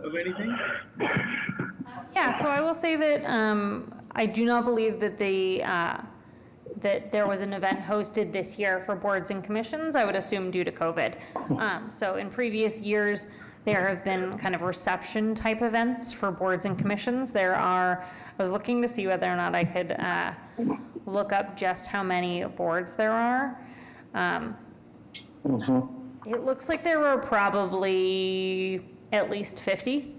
of anything? Yeah, so I will say that I do not believe that that there was an event hosted this year for boards and commissions. I would assume due to COVID. So in previous years, there have been kind of reception type events for boards and commissions. I was looking to see whether or not I could look up just how many boards there are. It looks like there were probably at least 50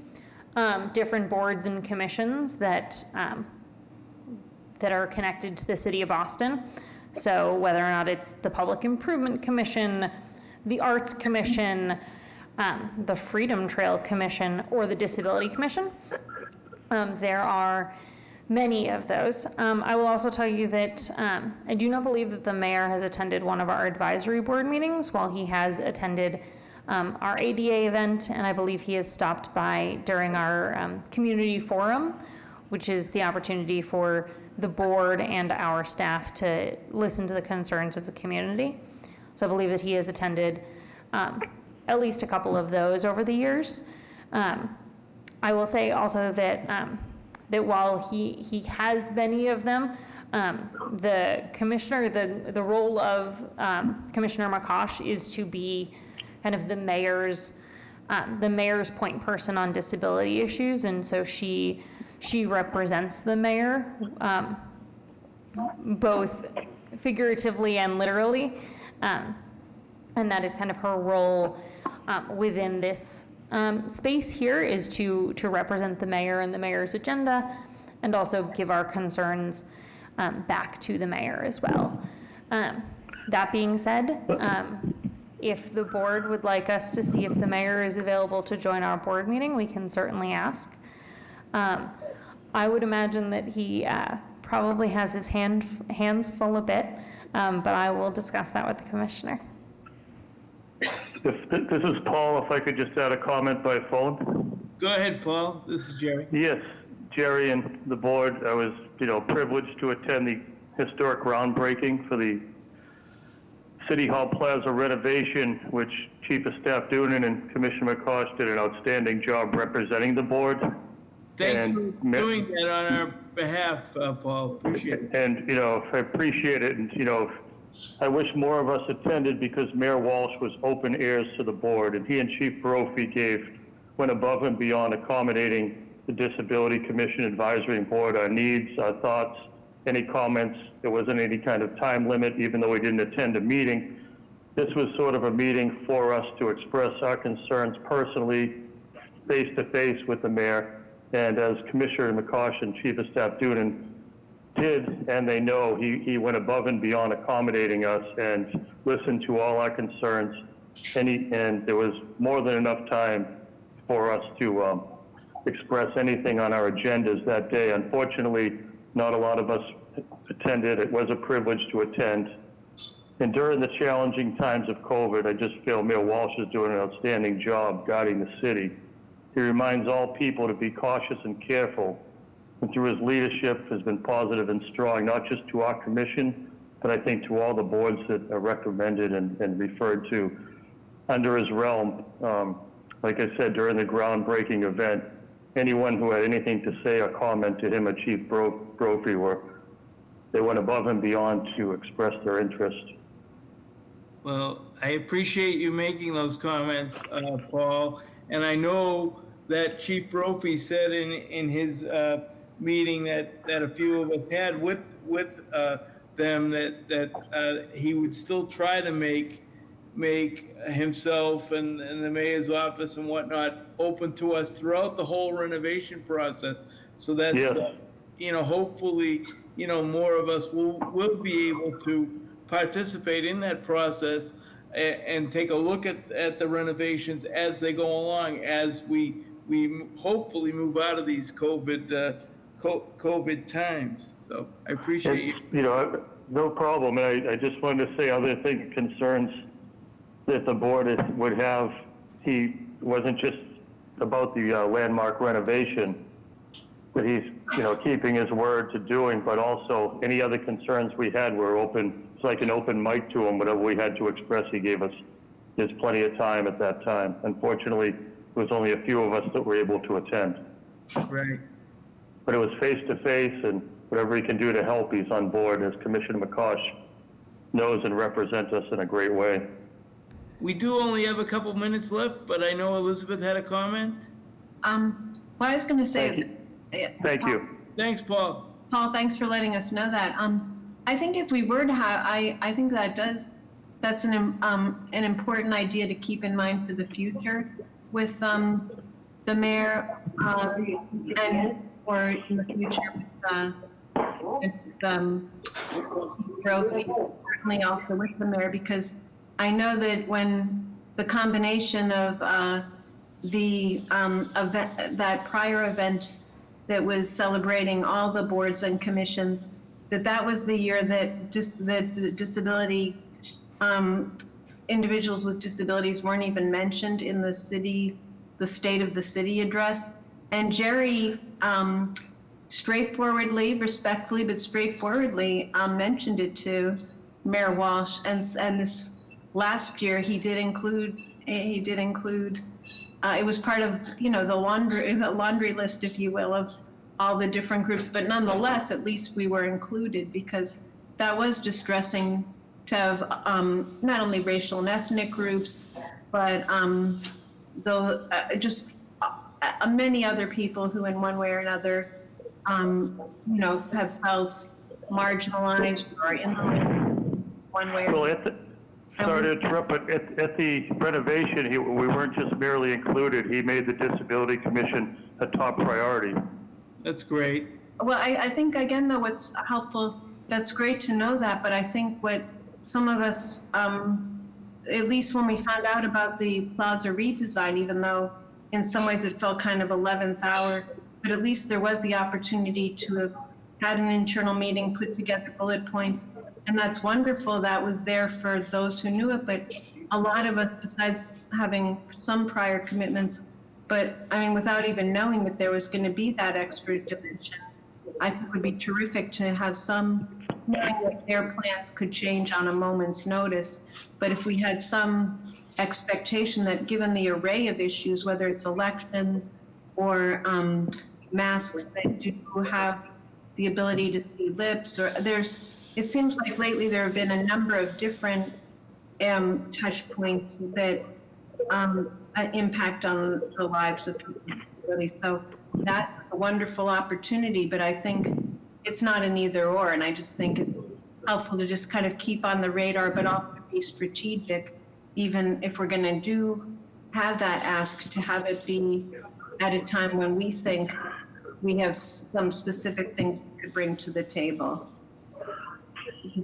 different boards and commissions that are connected to the city of Boston. So whether or not it's the Public Improvement Commission, the Arts Commission, the Freedom Trail Commission, or the Disability Commission, there are many of those. I will also tell you that I do not believe that the mayor has attended one of our advisory board meetings, while he has attended our ADA event, and I believe he has stopped by during our community forum, which is the opportunity for the board and our staff to listen to the concerns of the community. So I believe that he has attended at least a couple of those over the years. I will say also that that while he has many of them, the commissioner, the role of Commissioner McCosh is to be kind of the mayor's point person on disability issues, and so she represents the mayor both figuratively and literally, and that is kind of her role within this space here, is to represent the mayor and the mayor's agenda, and also give our concerns back to the mayor as well. That being said, if the board would like us to see if the mayor is available to join our board meeting, we can certainly ask. I would imagine that he probably has his hands full a bit, but I will discuss that with the commissioner. This is Paul. If I could just add a comment by phone. Go ahead, Paul. This is Jerry. Yes, Jerry and the board, I was, privileged to attend the historic groundbreaking for the City Hall Plaza renovation, which Chief of Staff Doonan and Commissioner McCosh did an outstanding job representing the board. Thanks for doing that on our behalf, Paul. Appreciate it. And, I appreciate it. And, I wish more of us attended, because Mayor Walsh was open ears to the board, and he and Chief Brophy went above and beyond accommodating the Disability Commission Advisory Board, our needs, our thoughts, any comments. There wasn't any kind of time limit, even though we didn't attend a meeting. This was sort of a meeting for us to express our concerns personally, face to face with the mayor. And as Commissioner McCosh and Chief of Staff Doonan did, and they know, he went above and beyond accommodating us and listened to all our concerns. And there was more than enough time for us to express anything on our agendas that day. Unfortunately, not a lot of us attended. It was a privilege to attend. And during the challenging times of COVID, I just feel Mayor Walsh is doing an outstanding job guiding the city. He reminds all people to be cautious and careful, and through his leadership has been positive and strong, not just to our commission, but I think to all the boards that are recommended and referred to under his realm. Like I said, during the groundbreaking event, anyone who had anything to say or comment to him or Chief Brophy they went above and beyond to express their interest. Well, I appreciate you making those comments, Paul. And I know that Chief Brophy said in his meeting that a few of us had with them that he would still try to make himself and the mayor's office and whatnot open to us throughout the whole renovation process. So that's, hopefully, more of us will be able to participate in that process and take a look at the renovations as they go along, as we hopefully move out of these COVID times. So I appreciate you. No problem. And I just wanted to say other concerns that the board would have. He wasn't just about the landmark renovation, but he's, keeping his word to doing, but also any other concerns we had were open. It's like an open mic to him. Whatever we had to express, he gave us his plenty of time at that time. Unfortunately, there was only a few of us that were able to attend. Right. But it was face to face, and whatever he can do to help, he's on board, as Commissioner McCosh knows and represents us in a great way. We do only have a couple minutes left, but I know Elizabeth had a comment. Well, I was going to say. Thank you. Thanks, Paul. Paul, thanks for letting us know that. I think if we were to have, I think that's an important idea to keep in mind for the future with the mayor and or in the future with Brophy, certainly also with the mayor, because I know that when the combination of the event, that prior event that was celebrating all the boards and commissions, that was the year that just the disability, individuals with disabilities weren't even mentioned in the State of the City address. And Jerry straightforwardly, respectfully, but straightforwardly mentioned it to Mayor Walsh. And this last year, he did include, it was part of, the laundry list, if you will, of all the different groups. But nonetheless, at least we were included, because that was distressing to have not only racial and ethnic groups, but many other people who in one way or another, have felt marginalized or in one way or another. Sorry to interrupt, but at the renovation, we weren't just merely included. He made the Disability Commission a top priority. That's great. Well, I think, again, though, what's helpful, that's great to know that, but I think what some of us, at least when we found out about the plaza redesign, even though in some ways it felt kind of 11th hour, but at least there was the opportunity to have had an internal meeting, put together bullet points, and that's wonderful. That was there for those who knew it, but a lot of us, besides having some prior commitments, but I mean, without even knowing that there was going to be that extra dimension, I think it would be terrific to have some, knowing that their plans could change on a moment's notice. But if we had some expectation that, given the array of issues, whether it's elections or masks that do have the ability to see lips, or it seems like lately there have been a number of different touch points that impact on the lives of people with disabilities. So that's a wonderful opportunity, but I think it's not an either or, and I just think it's helpful to just kind of keep on the radar, but also be strategic, even if we're going to have that ask, to have it be at a time when we think we have some specific things we could bring to the table.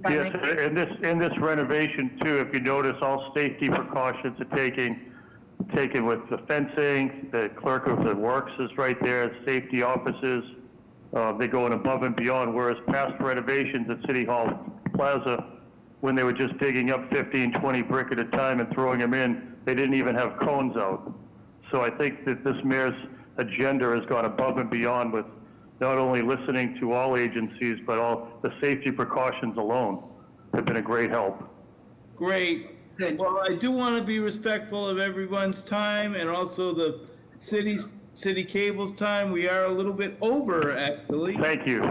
Yes, in this renovation too, if you notice, all safety precautions are taken with the fencing. The clerk of the works is right there, safety offices. They're going above and beyond, whereas past renovations at City Hall Plaza, when they were just digging up 15, 20 brick at a time and throwing them in, they didn't even have cones out. So I think that this mayor's agenda has gone above and beyond with not only listening to all agencies, but all the safety precautions alone have been a great help. Great. Good. Well, I do want to be respectful of everyone's time and also the city cable's time. We are a little bit over, actually. Thank you.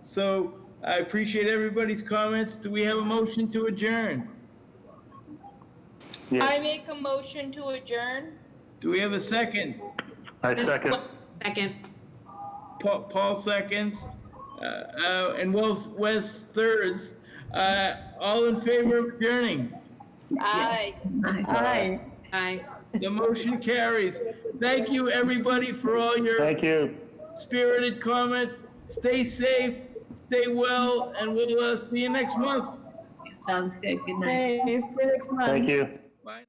So I appreciate everybody's comments. Do we have a motion to adjourn? Yes. I make a motion to adjourn. Do we have a second? I second. Second. Paul seconds, and Wes thirds. All in favor of adjourning? Aye. Aye. Aye. The motion carries. Thank you, everybody, for all your Thank you. spirited comments. Stay safe, stay well, and we'll see you next month. Sounds good. Good night. Hey, see you next month. Thank you. Bye.